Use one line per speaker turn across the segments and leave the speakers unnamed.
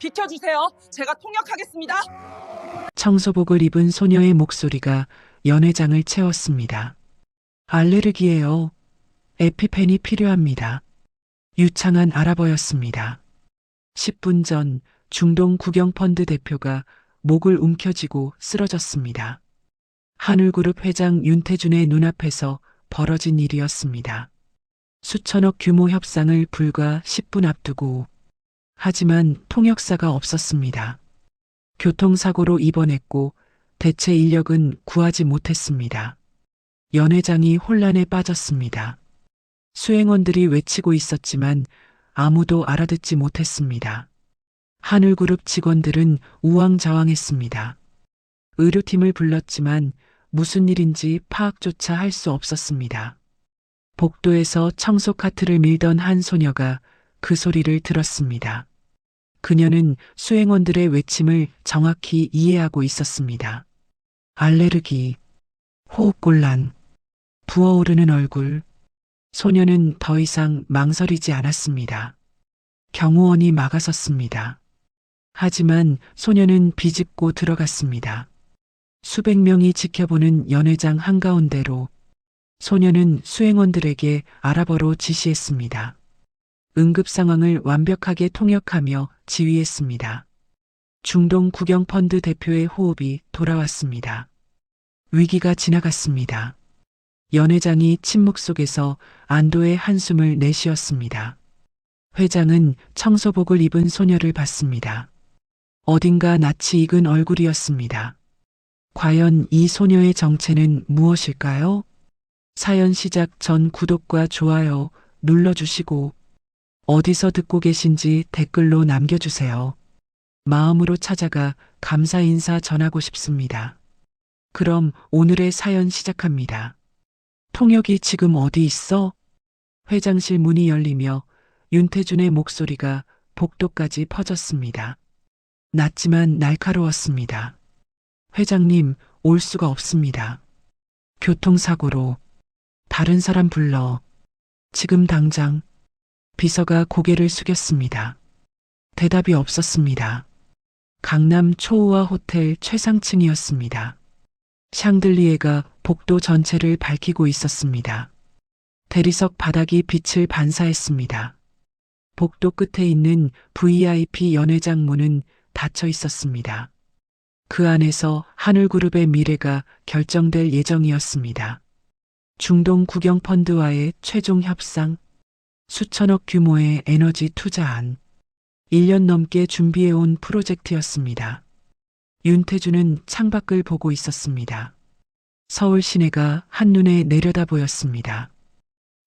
비켜주세요. 제가 통역하겠습니다.
청소복을 입은 소녀의 목소리가 연회장을 채웠습니다. 알레르기예요. 에피펜이 필요합니다. 유창한 아랍어였습니다. 10분 전 중동 국영펀드 대표가 목을 움켜쥐고 쓰러졌습니다. 한울그룹 회장 윤태준의 눈앞에서 벌어진 일이었습니다. 수천억 규모 협상을 불과 10분 앞두고 하지만 통역사가 없었습니다. 교통사고로 입원했고 대체 인력은 구하지 못했습니다. 연회장이 혼란에 빠졌습니다. 수행원들이 외치고 있었지만 아무도 알아듣지 못했습니다. 한울그룹 직원들은 우왕좌왕했습니다. 의료팀을 불렀지만 무슨 일인지 파악조차 할 수 없었습니다. 복도에서 청소 카트를 밀던 한 소녀가 그 소리를 들었습니다. 그녀는 수행원들의 외침을 정확히 이해하고 있었습니다. 알레르기, 호흡곤란, 부어오르는 얼굴. 소녀는 더 이상 망설이지 않았습니다. 경호원이 막아섰습니다. 하지만 소녀는 비집고 들어갔습니다. 수백 명이 지켜보는 연회장 한가운데로 소녀는 수행원들에게 아랍어로 지시했습니다. 응급 상황을 완벽하게 통역하며 지휘했습니다. 중동 국영펀드 대표의 호흡이 돌아왔습니다. 위기가 지나갔습니다. 연회장이 침묵 속에서 안도의 한숨을 내쉬었습니다. 회장은 청소복을 입은 소녀를 봤습니다. 어딘가 낯이 익은 얼굴이었습니다. 과연 이 소녀의 정체는 무엇일까요? 사연 시작 전 구독과 좋아요 눌러주시고 어디서 듣고 계신지 댓글로 남겨주세요. 마음으로 찾아가 감사 인사 전하고 싶습니다. 그럼 오늘의 사연 시작합니다. 통역이 지금 어디 있어? 회장실 문이 열리며 윤태준의 목소리가 복도까지 퍼졌습니다. 낮지만 날카로웠습니다. 회장님, 올 수가 없습니다. 교통사고로 다른 사람 불러. 지금 당장. 비서가 고개를 숙였습니다. 대답이 없었습니다. 강남 초호화 호텔 최상층이었습니다. 샹들리에가 복도 전체를 밝히고 있었습니다. 대리석 바닥이 빛을 반사했습니다. 복도 끝에 있는 VIP 연회장 문은 닫혀 있었습니다. 그 안에서 한울그룹의 미래가 결정될 예정이었습니다. 중동 국영펀드와의 최종 협상, 수천억 규모의 에너지 투자안, 1년 넘게 준비해온 프로젝트였습니다. 윤태준은 창밖을 보고 있었습니다. 서울 시내가 한눈에 내려다 보였습니다.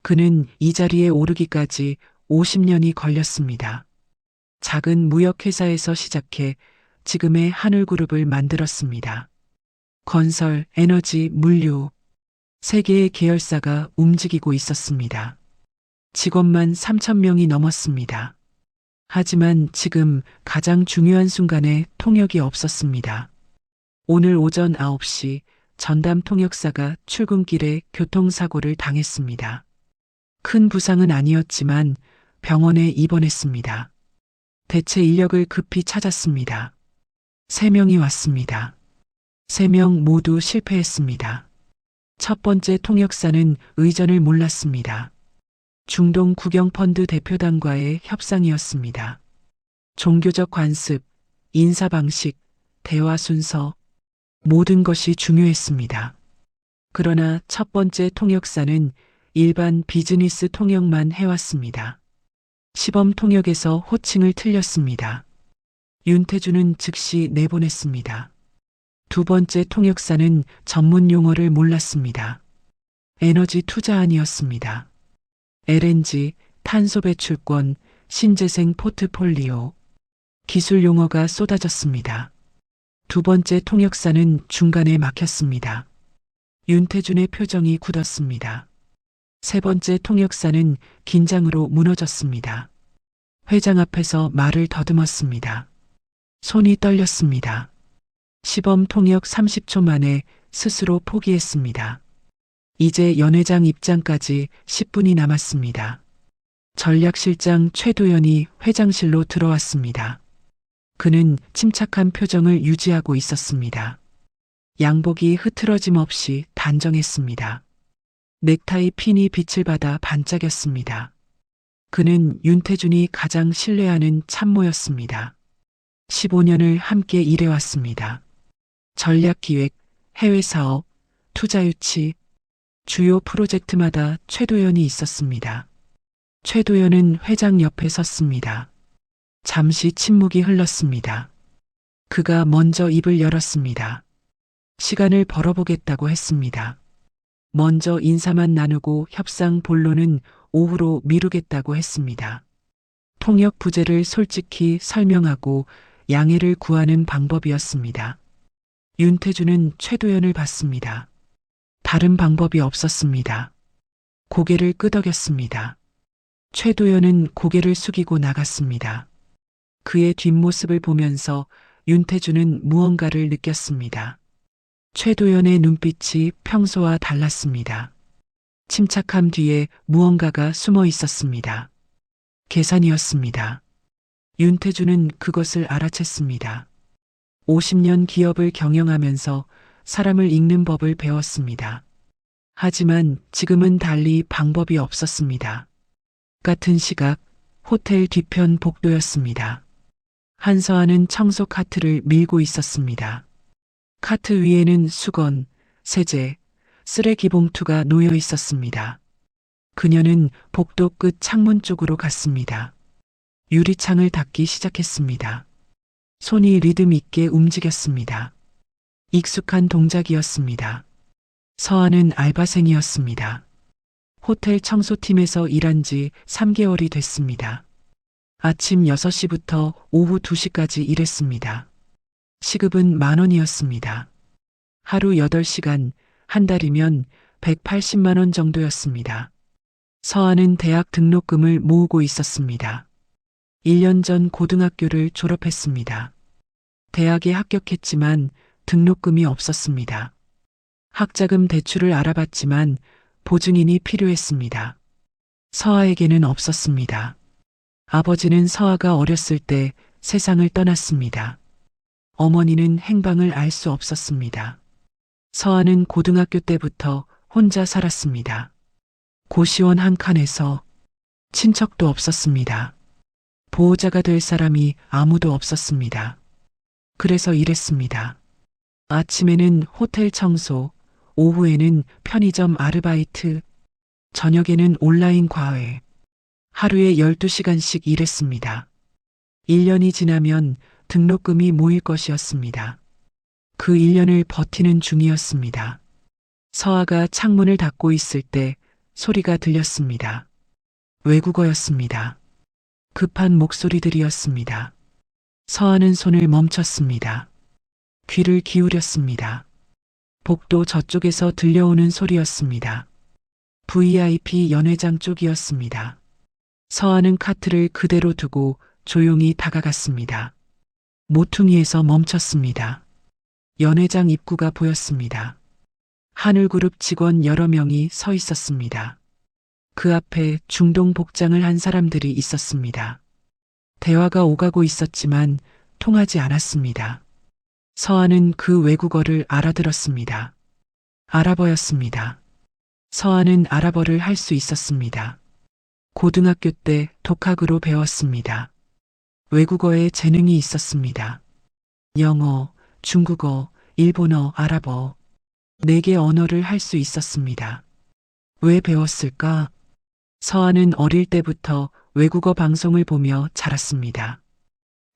그는 이 자리에 오르기까지 50년이 걸렸습니다. 작은 무역회사에서 시작해 지금의 한울그룹을 만들었습니다. 건설, 에너지, 물류, 세 개의 계열사가 움직이고 있었습니다. 직원만 3,000명이 넘었습니다. 하지만 지금 가장 중요한 순간에 통역이 없었습니다. 오늘 오전 9시 전담 통역사가 출근길에 교통사고를 당했습니다. 큰 부상은 아니었지만 병원에 입원했습니다. 대체 인력을 급히 찾았습니다. 3명이 왔습니다. 3명 모두 실패했습니다. 첫 번째 통역사는 의전을 몰랐습니다. 중동 국영펀드 대표단과의 협상이었습니다. 종교적 관습, 인사 방식, 대화 순서, 모든 것이 중요했습니다. 그러나 첫 번째 통역사는 일반 비즈니스 통역만 해왔습니다. 시범 통역에서 호칭을 틀렸습니다. 윤태준은 즉시 내보냈습니다. 두 번째 통역사는 전문 용어를 몰랐습니다. 에너지 투자안이었습니다. LNG, 탄소 배출권, 신재생 포트폴리오, 기술 용어가 쏟아졌습니다. 두 번째 통역사는 중간에 막혔습니다. 윤태준의 표정이 굳었습니다. 세 번째 통역사는 긴장으로 무너졌습니다. 회장 앞에서 말을 더듬었습니다. 손이 떨렸습니다. 시범 통역 30초 만에 스스로 포기했습니다. 이제 연회장 입장까지 10분이 남았습니다. 전략실장 최도연이 회장실로 들어왔습니다. 그는 침착한 표정을 유지하고 있었습니다. 양복이 흐트러짐 없이 단정했습니다. 넥타이 핀이 빛을 받아 반짝였습니다. 그는 윤태준이 가장 신뢰하는 참모였습니다. 15년을 함께 일해왔습니다. 전략기획, 해외사업, 투자유치, 주요 프로젝트마다 최도연이 있었습니다. 최도연은 회장 옆에 섰습니다. 잠시 침묵이 흘렀습니다. 그가 먼저 입을 열었습니다. 시간을 벌어보겠다고 했습니다. 먼저 인사만 나누고 협상 본론은 오후로 미루겠다고 했습니다. 통역 부재를 솔직히 설명하고 양해를 구하는 방법이었습니다. 윤태준은 최도연을 봤습니다. 다른 방법이 없었습니다. 고개를 끄덕였습니다. 최도연은 고개를 숙이고 나갔습니다. 그의 뒷모습을 보면서 윤태준은 무언가를 느꼈습니다. 최도연의 눈빛이 평소와 달랐습니다. 침착함 뒤에 무언가가 숨어 있었습니다. 계산이었습니다. 윤태준은 그것을 알아챘습니다. 50년 기업을 경영하면서 사람을 읽는 법을 배웠습니다. 하지만 지금은 달리 방법이 없었습니다. 같은 시각 호텔 뒤편 복도였습니다. 한서아는 청소 카트를 밀고 있었습니다. 카트 위에는 수건, 세제, 쓰레기 봉투가 놓여 있었습니다. 그녀는 복도 끝 창문 쪽으로 갔습니다. 유리창을 닫기 시작했습니다. 손이 리듬 있게 움직였습니다. 익숙한 동작이었습니다. 서아는 알바생이었습니다. 호텔 청소팀에서 일한 지 3개월이 됐습니다. 아침 6시부터 오후 2시까지 일했습니다. 시급은 10,000원이었습니다. 하루 8시간, 한 달이면 180만 원 정도였습니다. 서아는 대학 등록금을 모으고 있었습니다. 1년 전 고등학교를 졸업했습니다. 대학에 합격했지만 등록금이 없었습니다. 학자금 대출을 알아봤지만 보증인이 필요했습니다. 서아에게는 없었습니다. 아버지는 서아가 어렸을 때 세상을 떠났습니다. 어머니는 행방을 알 수 없었습니다. 서아는 고등학교 때부터 혼자 살았습니다. 고시원 한 칸에서 친척도 없었습니다. 보호자가 될 사람이 아무도 없었습니다. 그래서 일했습니다. 아침에는 호텔 청소, 오후에는 편의점 아르바이트, 저녁에는 온라인 과외. 하루에 12시간씩 일했습니다. 1년이 지나면 등록금이 모일 것이었습니다. 그 1년을 버티는 중이었습니다. 서아가 창문을 닫고 있을 때 소리가 들렸습니다. 외국어였습니다. 급한 목소리들이었습니다. 서아는 손을 멈췄습니다. 귀를 기울였습니다. 복도 저쪽에서 들려오는 소리였습니다. VIP 연회장 쪽이었습니다. 서아는 카트를 그대로 두고 조용히 다가갔습니다. 모퉁이에서 멈췄습니다. 연회장 입구가 보였습니다. 하늘그룹 직원 여러 명이 서 있었습니다. 그 앞에 중동 복장을 한 사람들이 있었습니다. 대화가 오가고 있었지만 통하지 않았습니다. 서아는 그 외국어를 알아들었습니다. 아랍어였습니다. 서아는 아랍어를 할 수 있었습니다. 고등학교 때 독학으로 배웠습니다. 외국어에 재능이 있었습니다. 영어, 중국어, 일본어, 아랍어, 4개 언어를 할 수 있었습니다. 왜 배웠을까? 서아는 어릴 때부터 외국어 방송을 보며 자랐습니다.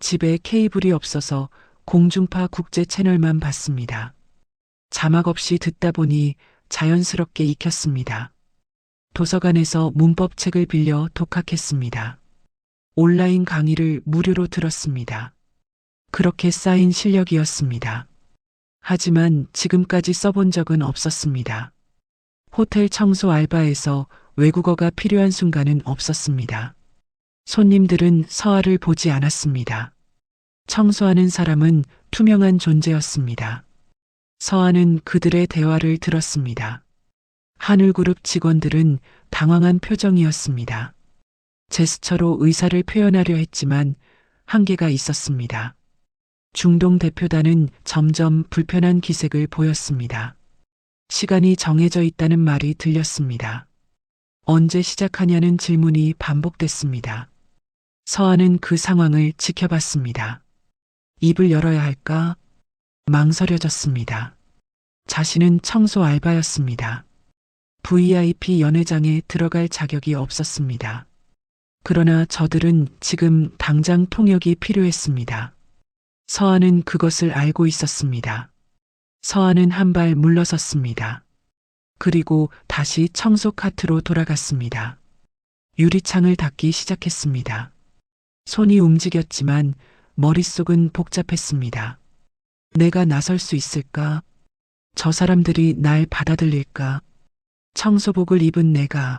집에 케이블이 없어서 공중파 국제 채널만 봤습니다. 자막 없이 듣다 보니 자연스럽게 익혔습니다. 도서관에서 문법책을 빌려 독학했습니다. 온라인 강의를 무료로 들었습니다. 그렇게 쌓인 실력이었습니다. 하지만 지금까지 써본 적은 없었습니다. 호텔 청소 알바에서 외국어가 필요한 순간은 없었습니다. 손님들은 서아를 보지 않았습니다. 청소하는 사람은 투명한 존재였습니다. 서아는 그들의 대화를 들었습니다. 하늘그룹 직원들은 당황한 표정이었습니다. 제스처로 의사를 표현하려 했지만 한계가 있었습니다. 중동 대표단은 점점 불편한 기색을 보였습니다. 시간이 정해져 있다는 말이 들렸습니다. 언제 시작하냐는 질문이 반복됐습니다. 서한은 그 상황을 지켜봤습니다. 입을 열어야 할까? 망설여졌습니다. 자신은 청소 알바였습니다. VIP 연회장에 들어갈 자격이 없었습니다. 그러나 저들은 지금 당장 통역이 필요했습니다. 서한은 그것을 알고 있었습니다. 서한은 한 발 물러섰습니다. 그리고 다시 청소 카트로 돌아갔습니다. 유리창을 닫기 시작했습니다. 손이 움직였지만 머릿속은 복잡했습니다. 내가 나설 수 있을까? 저 사람들이 날 받아들일까? 청소복을 입은 내가.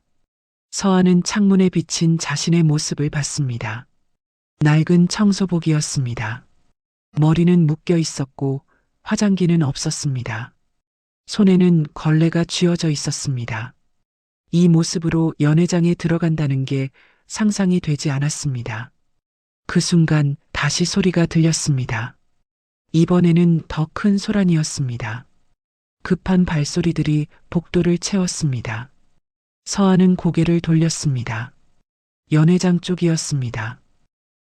서한은 창문에 비친 자신의 모습을 봤습니다. 낡은 청소복이었습니다. 머리는 묶여 있었고 화장기는 없었습니다. 손에는 걸레가 쥐어져 있었습니다. 이 모습으로 연회장에 들어간다는 게 상상이 되지 않았습니다. 그 순간 다시 소리가 들렸습니다. 이번에는 더 큰 소란이었습니다. 급한 발소리들이 복도를 채웠습니다. 서한은 고개를 돌렸습니다. 연회장 쪽이었습니다.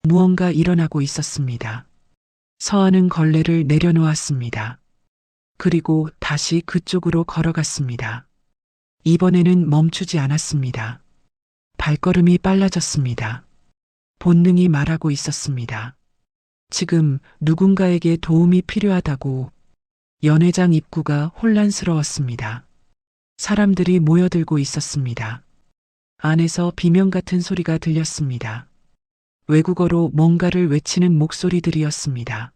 무언가 일어나고 있었습니다. 서한은 걸레를 내려놓았습니다. 그리고 다시 그쪽으로 걸어갔습니다. 이번에는 멈추지 않았습니다. 발걸음이 빨라졌습니다. 본능이 말하고 있었습니다. 지금 누군가에게 도움이 필요하다고. 연회장 입구가 혼란스러웠습니다. 사람들이 모여들고 있었습니다. 안에서 비명 같은 소리가 들렸습니다. 외국어로 뭔가를 외치는 목소리들이었습니다.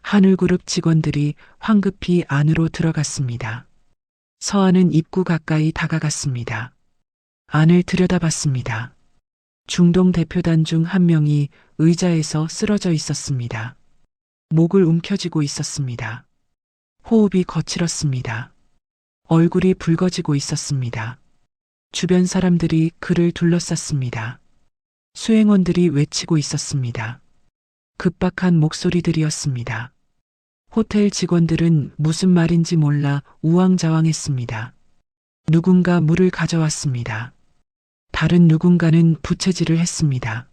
하늘그룹 직원들이 황급히 안으로 들어갔습니다. 서한은 입구 가까이 다가갔습니다. 안을 들여다봤습니다. 중동 대표단 중 한 명이 의자에서 쓰러져 있었습니다. 목을 움켜쥐고 있었습니다. 호흡이 거칠었습니다. 얼굴이 붉어지고 있었습니다. 주변 사람들이 그를 둘러쌌습니다. 수행원들이 외치고 있었습니다. 급박한 목소리들이었습니다. 호텔 직원들은 무슨 말인지 몰라 우왕좌왕했습니다. 누군가 물을 가져왔습니다. 다른 누군가는 부채질을 했습니다.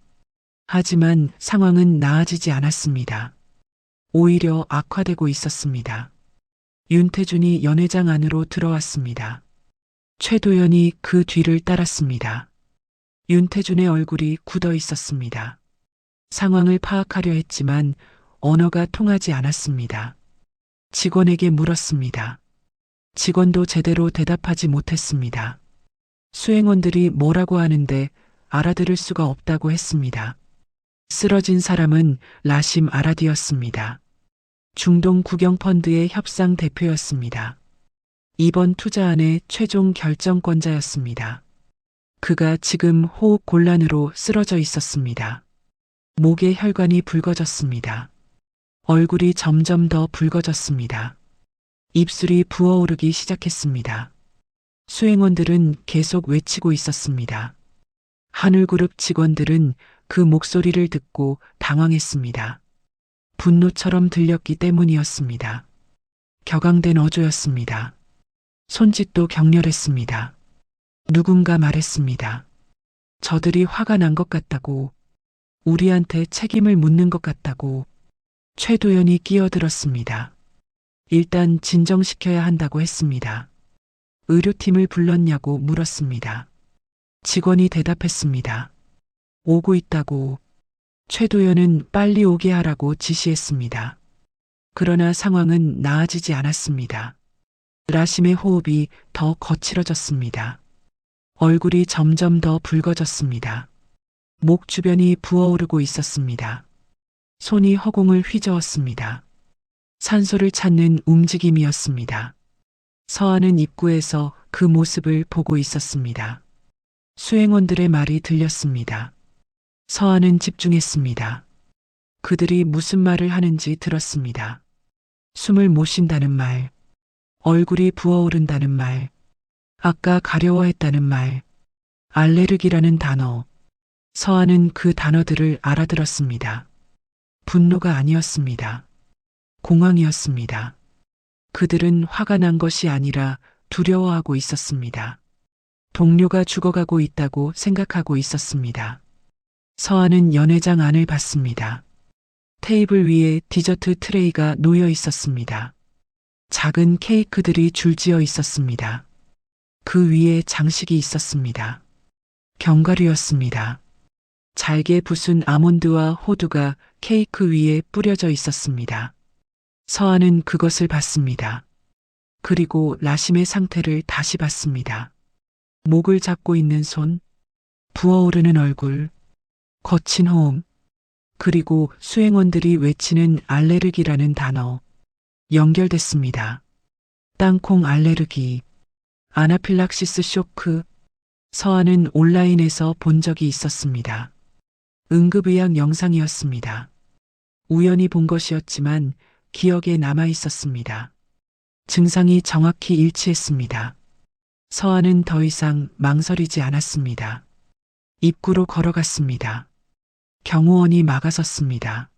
하지만 상황은 나아지지 않았습니다. 오히려 악화되고 있었습니다. 윤태준이 연회장 안으로 들어왔습니다. 최도연이 그 뒤를 따랐습니다. 윤태준의 얼굴이 굳어 있었습니다. 상황을 파악하려 했지만 언어가 통하지 않았습니다. 직원에게 물었습니다. 직원도 제대로 대답하지 못했습니다. 수행원들이 뭐라고 하는데 알아들을 수가 없다고 했습니다. 쓰러진 사람은 라심 아라디였습니다. 중동 국영펀드의 협상 대표였습니다. 이번 투자안의 최종 결정권자였습니다. 그가 지금 호흡 곤란으로 쓰러져 있었습니다. 목의 혈관이 붉어졌습니다. 얼굴이 점점 더 붉어졌습니다. 입술이 부어오르기 시작했습니다. 수행원들은 계속 외치고 있었습니다. 하늘그룹 직원들은 그 목소리를 듣고 당황했습니다. 분노처럼 들렸기 때문이었습니다. 격앙된 어조였습니다. 손짓도 격렬했습니다. 누군가 말했습니다. 저들이 화가 난 것 같다고, 우리한테 책임을 묻는 것 같다고. 최도연이 끼어들었습니다. 일단 진정시켜야 한다고 했습니다. 의료팀을 불렀냐고 물었습니다. 직원이 대답했습니다. 오고 있다고. 최도연은 빨리 오게 하라고 지시했습니다. 그러나 상황은 나아지지 않았습니다. 라심의 호흡이 더 거칠어졌습니다. 얼굴이 점점 더 붉어졌습니다. 목 주변이 부어오르고 있었습니다. 손이 허공을 휘저었습니다. 산소를 찾는 움직임이었습니다. 서한은 입구에서 그 모습을 보고 있었습니다. 수행원들의 말이 들렸습니다. 서한은 집중했습니다. 그들이 무슨 말을 하는지 들었습니다. 숨을 못 쉰다는 말, 얼굴이 부어오른다는 말, 아까 가려워했다는 말, 알레르기라는 단어. 서한은 그 단어들을 알아들었습니다. 분노가 아니었습니다. 공황이었습니다. 그들은 화가 난 것이 아니라 두려워하고 있었습니다. 동료가 죽어가고 있다고 생각하고 있었습니다. 서아는 연회장 안을 봤습니다. 테이블 위에 디저트 트레이가 놓여 있었습니다. 작은 케이크들이 줄지어 있었습니다. 그 위에 장식이 있었습니다. 견과류였습니다. 잘게 부순 아몬드와 호두가 케이크 위에 뿌려져 있었습니다. 서아는 그것을 봤습니다. 그리고 라심의 상태를 다시 봤습니다. 목을 잡고 있는 손, 부어오르는 얼굴, 거친 호흡, 그리고 수행원들이 외치는 알레르기라는 단어. 연결됐습니다. 땅콩 알레르기, 아나필락시스 쇼크. 서아는 온라인에서 본 적이 있었습니다. 응급의학 영상이었습니다. 우연히 본 것이었지만 기억에 남아 있었습니다. 증상이 정확히 일치했습니다. 서아는 더 이상 망설이지 않았습니다. 입구로 걸어갔습니다. 경호원이 막아섰습니다.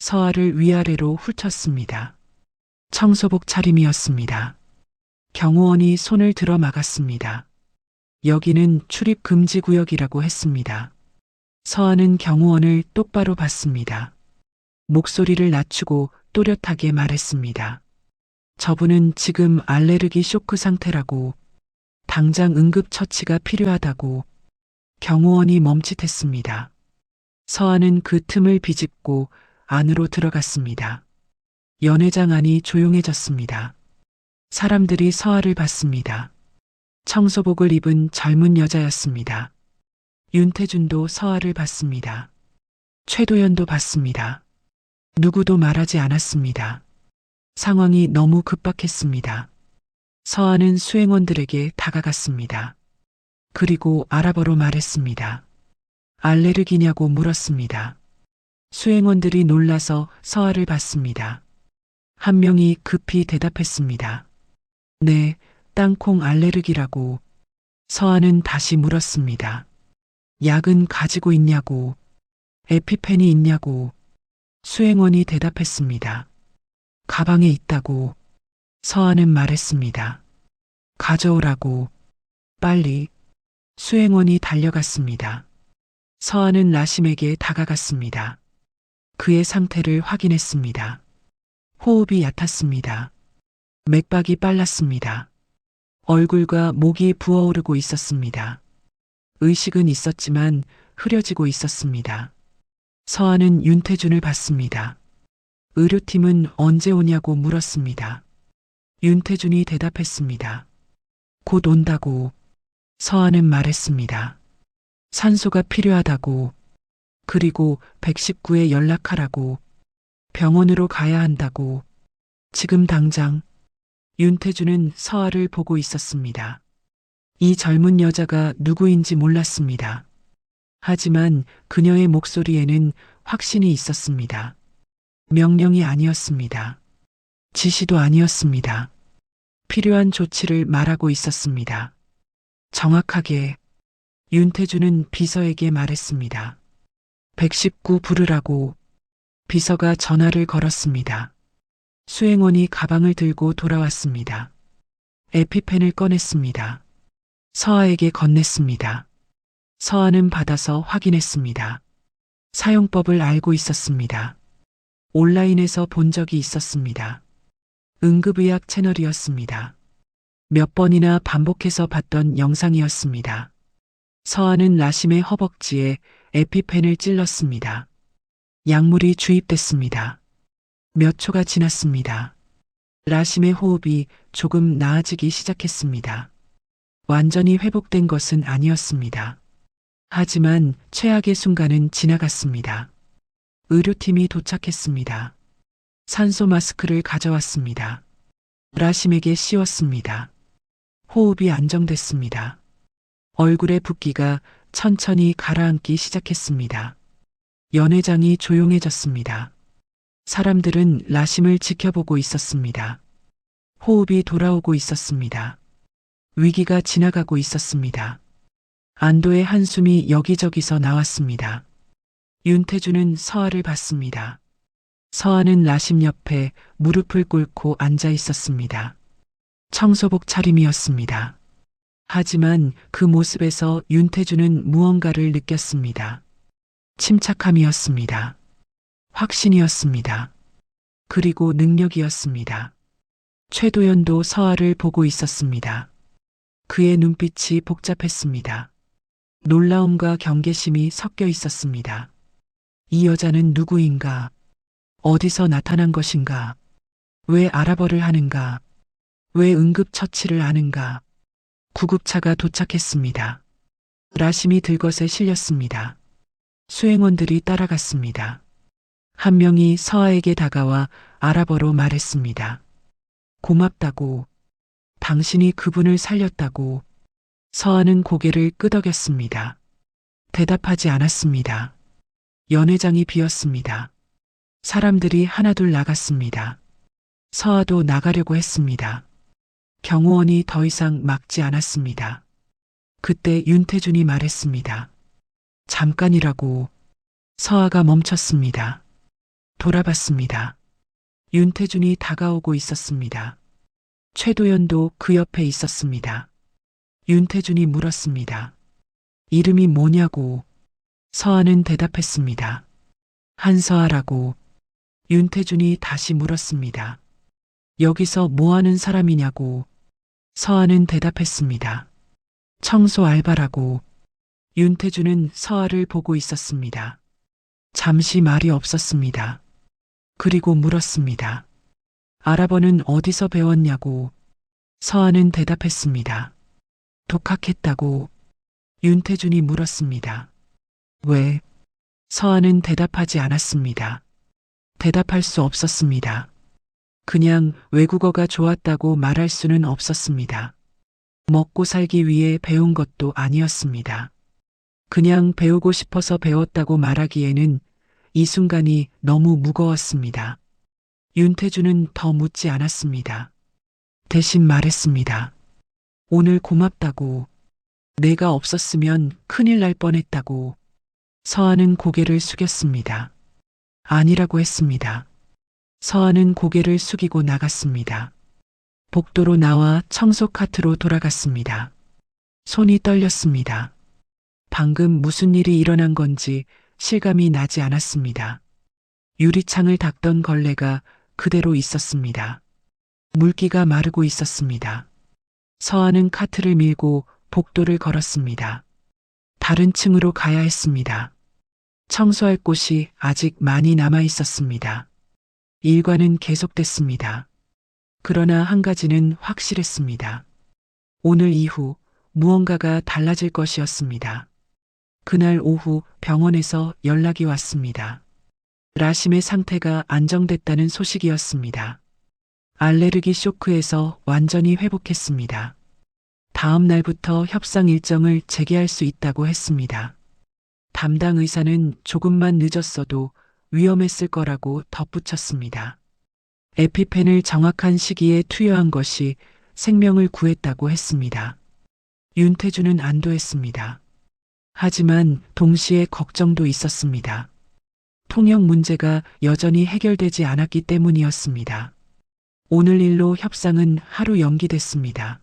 서아를 위아래로 훑었습니다. 청소복 차림이었습니다. 경호원이 손을 들어 막았습니다. 여기는 출입 금지 구역이라고 했습니다. 서아는 경호원을 똑바로 봤습니다. 목소리를 낮추고 또렷하게 말했습니다. 저분은 지금 알레르기 쇼크 상태라고, 당장 응급처치가 필요하다고. 경호원이 멈칫했습니다. 서아는 그 틈을 비집고 안으로 들어갔습니다. 연회장 안이 조용해졌습니다. 사람들이 서아를 봤습니다. 청소복을 입은 젊은 여자였습니다. 윤태준도 서아를 봤습니다. 최도연도 봤습니다. 누구도 말하지 않았습니다. 상황이 너무 급박했습니다. 서아는 수행원들에게 다가갔습니다. 그리고 아랍어로 말했습니다. 알레르기냐고 물었습니다. 수행원들이 놀라서 서아를 봤습니다. 한 명이 급히 대답했습니다. 네, 땅콩 알레르기라고. 서아는 다시 물었습니다. 약은 가지고 있냐고. 에피펜이 있냐고. 수행원이 대답했습니다. 가방에 있다고. 서아는 말했습니다. 가져오라고. 빨리. 수행원이 달려갔습니다. 서아는 라심에게 다가갔습니다. 그의 상태를 확인했습니다. 호흡이 얕았습니다. 맥박이 빨랐습니다. 얼굴과 목이 부어오르고 있었습니다. 의식은 있었지만 흐려지고 있었습니다. 서아는 윤태준을 봤습니다. 의료팀은 언제 오냐고 물었습니다. 윤태준이 대답했습니다. 곧 온다고. 서아는 말했습니다. 산소가 필요하다고. 그리고 119에 연락하라고. 병원으로 가야 한다고. 지금 당장. 윤태준은 서아를 보고 있었습니다. 이 젊은 여자가 누구인지 몰랐습니다. 하지만 그녀의 목소리에는 확신이 있었습니다. 명령이 아니었습니다. 지시도 아니었습니다. 필요한 조치를 말하고 있었습니다. 정확하게. 윤태준은 비서에게 말했습니다. 119 부르라고. 비서가 전화를 걸었습니다. 수행원이 가방을 들고 돌아왔습니다. 에피펜을 꺼냈습니다. 서아에게 건넸습니다. 서아는 받아서 확인했습니다. 사용법을 알고 있었습니다. 온라인에서 본 적이 있었습니다. 응급의학 채널이었습니다. 몇 번이나 반복해서 봤던 영상이었습니다. 서아는 라심의 허벅지에 에피펜을 찔렀습니다. 약물이 주입됐습니다. 몇 초가 지났습니다. 라심의 호흡이 조금 나아지기 시작했습니다. 완전히 회복된 것은 아니었습니다. 하지만 최악의 순간은 지나갔습니다. 의료팀이 도착했습니다. 산소 마스크를 가져왔습니다. 라심에게 씌웠습니다. 호흡이 안정됐습니다. 얼굴의 붓기가 천천히 가라앉기 시작했습니다. 연회장이 조용해졌습니다. 사람들은 라심을 지켜보고 있었습니다. 호흡이 돌아오고 있었습니다. 위기가 지나가고 있었습니다. 안도의 한숨이 여기저기서 나왔습니다. 윤태준은 서아를 봤습니다. 서아는 라심 옆에 무릎을 꿇고 앉아 있었습니다. 청소복 차림이었습니다. 하지만 그 모습에서 윤태주는 무언가를 느꼈습니다. 침착함이었습니다. 확신이었습니다. 그리고 능력이었습니다. 최도연도 서아를 보고 있었습니다. 그의 눈빛이 복잡했습니다. 놀라움과 경계심이 섞여 있었습니다. 이 여자는 누구인가? 어디서 나타난 것인가? 왜 아랍어를 하는가? 왜 응급처치를 하는가? 구급차가 도착했습니다. 라심이 들것에 실렸습니다. 수행원들이 따라갔습니다. 한 명이 서아에게 다가와 아랍어로 말했습니다. 고맙다고, 당신이 그분을 살렸다고. 서아는 고개를 끄덕였습니다. 대답하지 않았습니다. 연회장이 비었습니다. 사람들이 하나둘 나갔습니다. 서아도 나가려고 했습니다. 경호원이 더 이상 막지 않았습니다. 그때 윤태준이 말했습니다. 잠깐이라고. 서아가 멈췄습니다. 돌아봤습니다. 윤태준이 다가오고 있었습니다. 최도연도 그 옆에 있었습니다. 윤태준이 물었습니다. 이름이 뭐냐고. 서아는 대답했습니다. 한서아라고. 윤태준이 다시 물었습니다. 여기서 뭐하는 사람이냐고. 서아는 대답했습니다. 청소 알바라고. 윤태준은 서아를 보고 있었습니다. 잠시 말이 없었습니다. 그리고 물었습니다. 아랍어는 어디서 배웠냐고. 서아는 대답했습니다. 독학했다고. 윤태준이 물었습니다. 왜? 서아는 대답하지 않았습니다. 대답할 수 없었습니다. 그냥 외국어가 좋았다고 말할 수는 없었습니다. 먹고 살기 위해 배운 것도 아니었습니다. 그냥 배우고 싶어서 배웠다고 말하기에는 이 순간이 너무 무거웠습니다. 윤태준은 더 묻지 않았습니다. 대신 말했습니다. 오늘 고맙다고. 내가 없었으면 큰일 날 뻔했다고. 서아는 고개를 숙였습니다. 아니라고 했습니다. 서아는 고개를 숙이고 나갔습니다. 복도로 나와 청소 카트로 돌아갔습니다. 손이 떨렸습니다. 방금 무슨 일이 일어난 건지 실감이 나지 않았습니다. 유리창을 닦던 걸레가 그대로 있었습니다. 물기가 마르고 있었습니다. 서아는 카트를 밀고 복도를 걸었습니다. 다른 층으로 가야 했습니다. 청소할 곳이 아직 많이 남아 있었습니다. 일과는 계속됐습니다. 그러나 한 가지는 확실했습니다. 오늘 이후 무언가가 달라질 것이었습니다. 그날 오후 병원에서 연락이 왔습니다. 라심의 상태가 안정됐다는 소식이었습니다. 알레르기 쇼크에서 완전히 회복했습니다. 다음 날부터 협상 일정을 재개할 수 있다고 했습니다. 담당 의사는 조금만 늦었어도 위험했을 거라고 덧붙였습니다. 에피펜을 정확한 시기에 투여한 것이 생명을 구했다고 했습니다. 윤태준은 안도했습니다. 하지만 동시에 걱정도 있었습니다. 통역 문제가 여전히 해결되지 않았기 때문이었습니다. 오늘 일로 협상은 하루 연기됐습니다.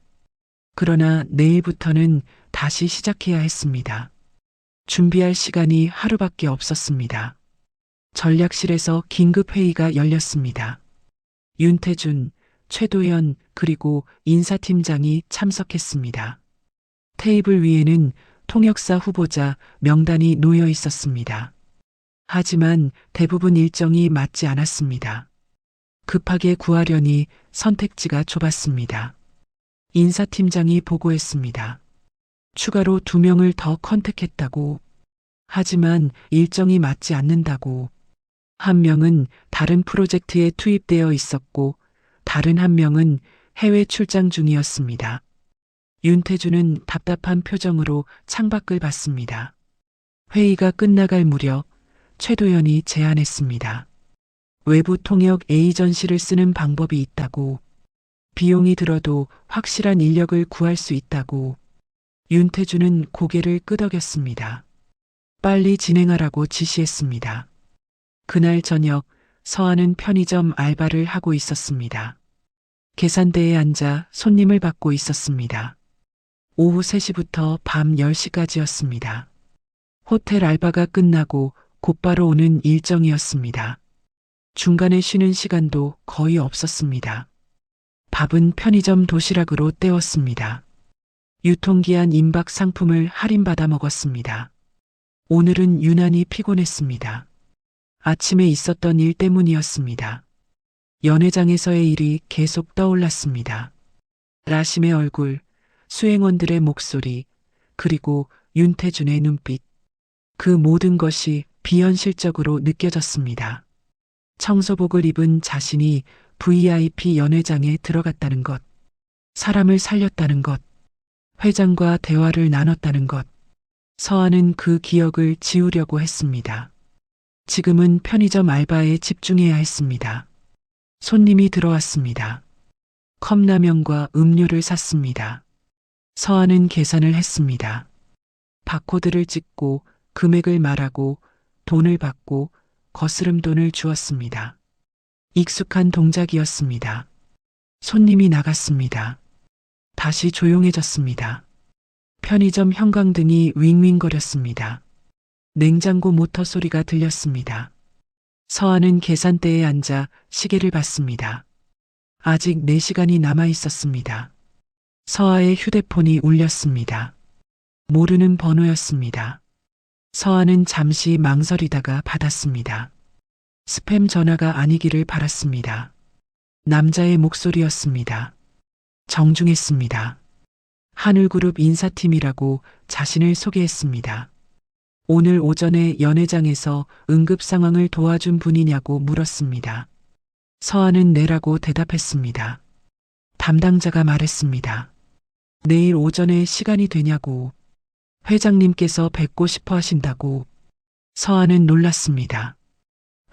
그러나 내일부터는 다시 시작해야 했습니다. 준비할 시간이 하루밖에 없었습니다. 전략실에서 긴급회의가 열렸습니다. 윤태준, 최도연 그리고 인사팀장이 참석했습니다. 테이블 위에는 통역사 후보자 명단이 놓여 있었습니다. 하지만 대부분 일정이 맞지 않았습니다. 급하게 구하려니 선택지가 좁았습니다. 인사팀장이 보고했습니다. 추가로 2명을 더 컨택했다고. 하지만 일정이 맞지 않는다고. 한 명은 다른 프로젝트에 투입되어 있었고 다른 한 명은 해외 출장 중이었습니다. 윤태준은 답답한 표정으로 창밖을 봤습니다. 회의가 끝나갈 무렵 최도연이 제안했습니다. 외부 통역 에이전시를 쓰는 방법이 있다고. 비용이 들어도 확실한 인력을 구할 수 있다고. 윤태준은 고개를 끄덕였습니다. 빨리 진행하라고 지시했습니다. 그날 저녁 서아는 편의점 알바를 하고 있었습니다. 계산대에 앉아 손님을 받고 있었습니다. 오후 3시부터 밤 10시까지였습니다. 호텔 알바가 끝나고 곧바로 오는 일정이었습니다. 중간에 쉬는 시간도 거의 없었습니다. 밥은 편의점 도시락으로 때웠습니다. 유통기한 임박 상품을 할인받아 먹었습니다. 오늘은 유난히 피곤했습니다. 아침에 있었던 일 때문이었습니다. 연회장에서의 일이 계속 떠올랐습니다. 라심의 얼굴, 수행원들의 목소리, 그리고 윤태준의 눈빛. 그 모든 것이 비현실적으로 느껴졌습니다. 청소복을 입은 자신이 VIP 연회장에 들어갔다는 것, 사람을 살렸다는 것, 회장과 대화를 나눴다는 것. 서아는 그 기억을 지우려고 했습니다. 지금은 편의점 알바에 집중해야 했습니다. 손님이 들어왔습니다. 컵라면과 음료를 샀습니다. 서아는 계산을 했습니다. 바코드를 찍고 금액을 말하고 돈을 받고 거스름돈을 주었습니다. 익숙한 동작이었습니다. 손님이 나갔습니다. 다시 조용해졌습니다. 편의점 형광등이 윙윙거렸습니다. 냉장고 모터 소리가 들렸습니다. 서아는 계산대에 앉아 시계를 봤습니다. 아직 4시간이 남아 있었습니다. 서아의 휴대폰이 울렸습니다. 모르는 번호였습니다. 서아는 잠시 망설이다가 받았습니다. 스팸 전화가 아니기를 바랐습니다. 남자의 목소리였습니다. 정중했습니다. 하늘그룹 인사팀이라고 자신을 소개했습니다. 오늘 오전에 연회장에서 응급 상황을 도와준 분이냐고 물었습니다. 서아는 네라고 대답했습니다. 담당자가 말했습니다. 내일 오전에 시간이 되냐고. 회장님께서 뵙고 싶어 하신다고. 서아는 놀랐습니다.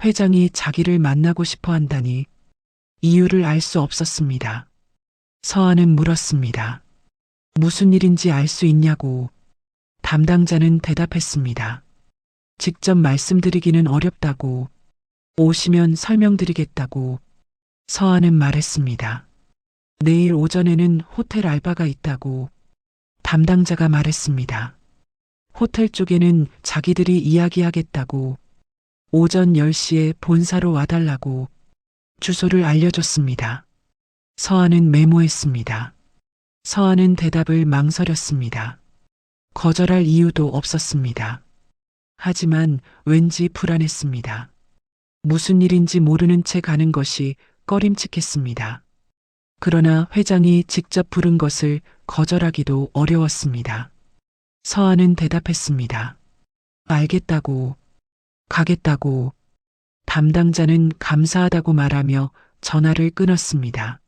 회장이 자기를 만나고 싶어 한다니. 이유를 알 수 없었습니다. 서아는 물었습니다. 무슨 일인지 알 수 있냐고. 담당자는 대답했습니다. 직접 말씀드리기는 어렵다고. 오시면 설명드리겠다고. 서아는 말했습니다. 내일 오전에는 호텔 알바가 있다고. 담당자가 말했습니다. 호텔 쪽에는 자기들이 이야기하겠다고. 오전 10시에 본사로 와달라고. 주소를 알려줬습니다. 서아는 메모했습니다. 서아는 대답을 망설였습니다. 거절할 이유도 없었습니다. 하지만 왠지 불안했습니다. 무슨 일인지 모르는 채 가는 것이 꺼림칙했습니다. 그러나 회장이 직접 부른 것을 거절하기도 어려웠습니다. 서아는 대답했습니다. 알겠다고. 가겠다고. 담당자는 감사하다고 말하며 전화를 끊었습니다.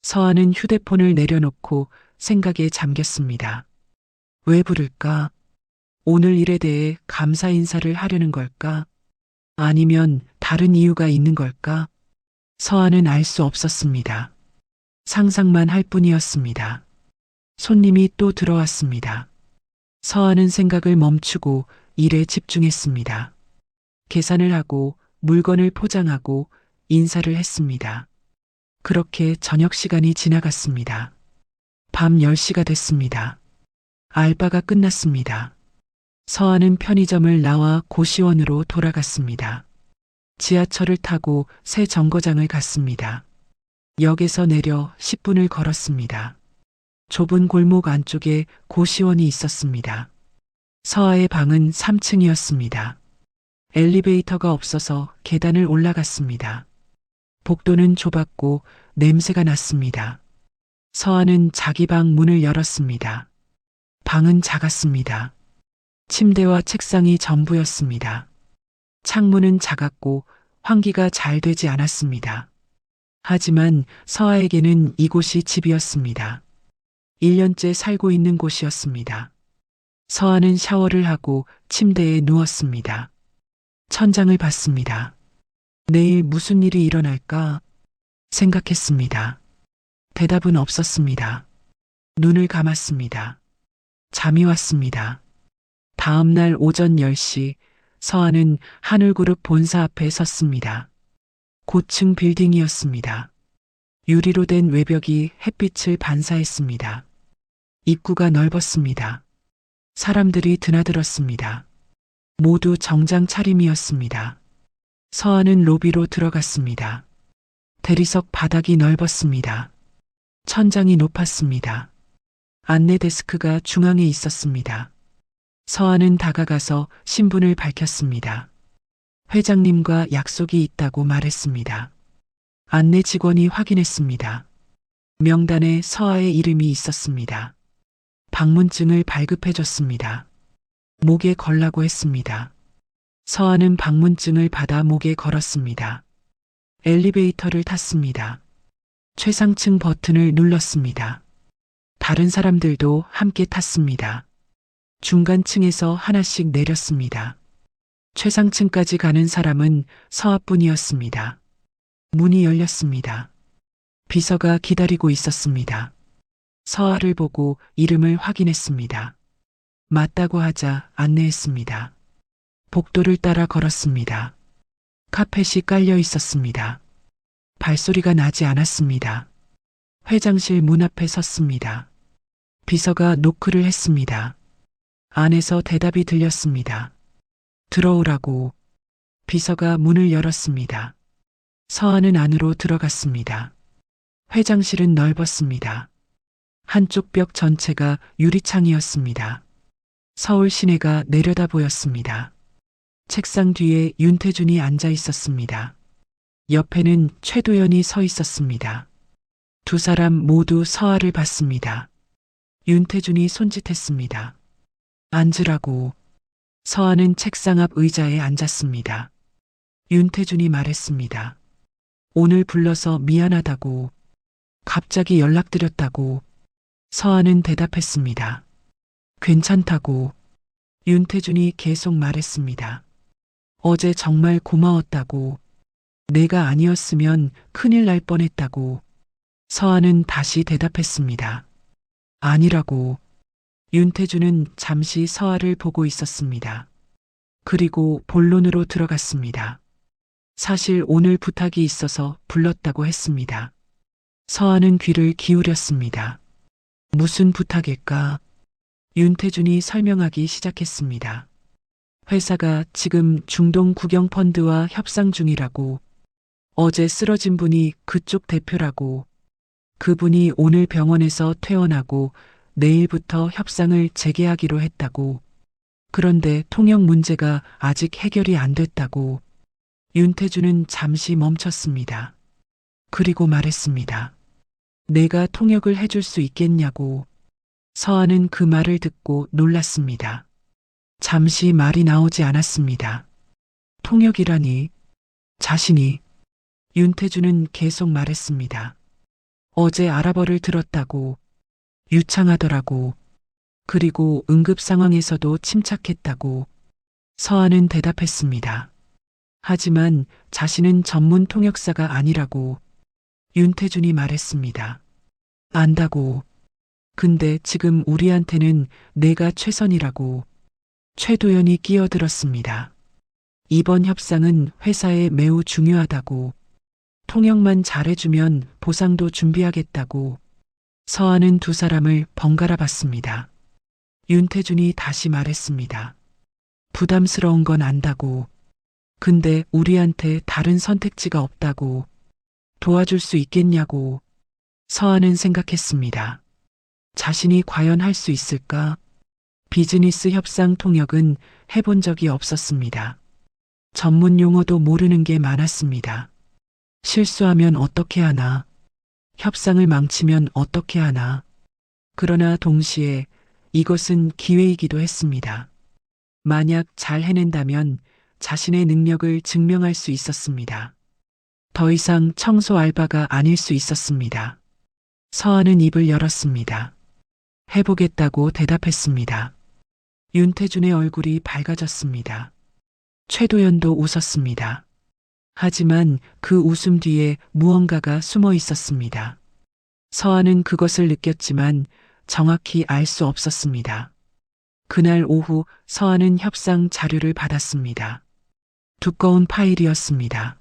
서아는 휴대폰을 내려놓고 생각에 잠겼습니다. 왜 부를까? 오늘 일에 대해 감사 인사를 하려는 걸까? 아니면 다른 이유가 있는 걸까? 서아는 알 수 없었습니다. 상상만 할 뿐이었습니다. 손님이 또 들어왔습니다. 서아는 생각을 멈추고 일에 집중했습니다. 계산을 하고 물건을 포장하고 인사를 했습니다. 그렇게 저녁 시간이 지나갔습니다. 밤 10시가 됐습니다. 알바가 끝났습니다. 서아는 편의점을 나와 고시원으로 돌아갔습니다. 지하철을 타고 새 정거장을 갔습니다. 역에서 내려 10분을 걸었습니다. 좁은 골목 안쪽에 고시원이 있었습니다. 서아의 방은 3층이었습니다. 엘리베이터가 없어서 계단을 올라갔습니다. 복도는 좁았고 냄새가 났습니다. 서아는 자기 방 문을 열었습니다. 방은 작았습니다. 침대와 책상이 전부였습니다. 창문은 작았고 환기가 잘 되지 않았습니다. 하지만 서아에게는 이곳이 집이었습니다. 1년째 살고 있는 곳이었습니다. 서아는 샤워를 하고 침대에 누웠습니다. 천장을 봤습니다. 내일 무슨 일이 일어날까 생각했습니다. 대답은 없었습니다. 눈을 감았습니다. 잠이 왔습니다. 다음 날 오전 10시 서아는 하늘그룹 본사 앞에 섰습니다. 고층 빌딩이었습니다. 유리로 된 외벽이 햇빛을 반사했습니다. 입구가 넓었습니다. 사람들이 드나들었습니다. 모두 정장 차림이었습니다. 서아는 로비로 들어갔습니다. 대리석 바닥이 넓었습니다. 천장이 높았습니다. 안내 데스크가 중앙에 있었습니다. 서아는 다가가서 신분을 밝혔습니다. 회장님과 약속이 있다고 말했습니다. 안내 직원이 확인했습니다. 명단에 서아의 이름이 있었습니다. 방문증을 발급해줬습니다. 목에 걸라고 했습니다. 서아는 방문증을 받아 목에 걸었습니다. 엘리베이터를 탔습니다. 최상층 버튼을 눌렀습니다. 다른 사람들도 함께 탔습니다. 중간층에서 하나씩 내렸습니다. 최상층까지 가는 사람은 서아뿐이었습니다. 문이 열렸습니다. 비서가 기다리고 있었습니다. 서아를 보고 이름을 확인했습니다. 맞다고 하자 안내했습니다. 복도를 따라 걸었습니다. 카펫이 깔려 있었습니다. 발소리가 나지 않았습니다. 회장실 문 앞에 섰습니다. 비서가 노크를 했습니다. 안에서 대답이 들렸습니다. 들어오라고. 비서가 문을 열었습니다. 서아는 안으로 들어갔습니다. 회장실은 넓었습니다. 한쪽 벽 전체가 유리창이었습니다. 서울 시내가 내려다 보였습니다. 책상 뒤에 윤태준이 앉아 있었습니다. 옆에는 최도연이 서 있었습니다. 두 사람 모두 서아를 봤습니다. 윤태준이 손짓했습니다. 앉으라고. 서아는 책상 앞 의자에 앉았습니다. 윤태준이 말했습니다. 오늘 불러서 미안하다고. 갑자기 연락드렸다고. 서아는 대답했습니다. 괜찮다고. 윤태준이 계속 말했습니다. 어제 정말 고마웠다고. 내가 아니었으면 큰일 날 뻔했다고. 서아는 다시 대답했습니다. 아니라고. 윤태준은 잠시 서아를 보고 있었습니다. 그리고 본론으로 들어갔습니다. 사실 오늘 부탁이 있어서 불렀다고 했습니다. 서아는 귀를 기울였습니다. 무슨 부탁일까? 윤태준이 설명하기 시작했습니다. 회사가 지금 중동 국영펀드와 협상 중이라고. 어제 쓰러진 분이 그쪽 대표라고. 그분이 오늘 병원에서 퇴원하고 내일부터 협상을 재개하기로 했다고. 그런데 통역 문제가 아직 해결이 안 됐다고. 윤태준은 잠시 멈췄습니다. 그리고 말했습니다. 내가 통역을 해줄 수 있겠냐고. 서아는 그 말을 듣고 놀랐습니다. 잠시 말이 나오지 않았습니다. 통역이라니. 자신이. 윤태준은 계속 말했습니다. 어제 아랍어를 들었다고. 유창하더라고. 그리고 응급 상황에서도 침착했다고. 서아는 대답했습니다. 하지만 자신은 전문 통역사가 아니라고. 윤태준이 말했습니다. 안다고. 근데 지금 우리한테는 내가 최선이라고. 최도연이 끼어들었습니다. 이번 협상은 회사에 매우 중요하다고. 통역만 잘해주면 보상도 준비하겠다고. 서아는 두 사람을 번갈아 봤습니다. 윤태준이 다시 말했습니다. 부담스러운 건 안다고. 근데 우리한테 다른 선택지가 없다고. 도와줄 수 있겠냐고. 서아는 생각했습니다. 자신이 과연 할 수 있을까? 비즈니스 협상 통역은 해본 적이 없었습니다. 전문 용어도 모르는 게 많았습니다. 실수하면 어떻게 하나? 협상을 망치면 어떻게 하나? 그러나 동시에 이것은 기회이기도 했습니다. 만약 잘 해낸다면 자신의 능력을 증명할 수 있었습니다. 더 이상 청소 알바가 아닐 수 있었습니다. 서아는 입을 열었습니다. 해보겠다고 대답했습니다. 윤태준의 얼굴이 밝아졌습니다. 최도연도 웃었습니다. 하지만 그 웃음 뒤에 무언가가 숨어 있었습니다. 서아는 그것을 느꼈지만 정확히 알 수 없었습니다. 그날 오후 서아는 협상 자료를 받았습니다. 두꺼운 파일이었습니다.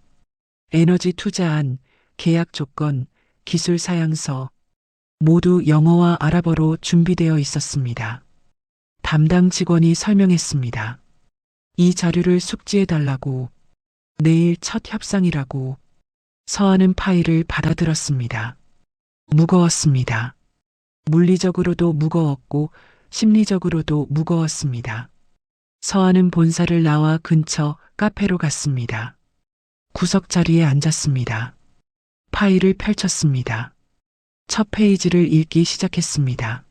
에너지 투자안, 계약 조건, 기술 사양서 모두 영어와 아랍어로 준비되어 있었습니다. 담당 직원이 설명했습니다. 이 자료를 숙지해달라고. 내일 첫 협상이라고. 서하는 파일을 받아들었습니다. 무거웠습니다. 물리적으로도 무거웠고 심리적으로도 무거웠습니다. 서하는 본사를 나와 근처 카페로 갔습니다. 구석 자리에 앉았습니다. 파일을 펼쳤습니다. 첫 페이지를 읽기 시작했습니다.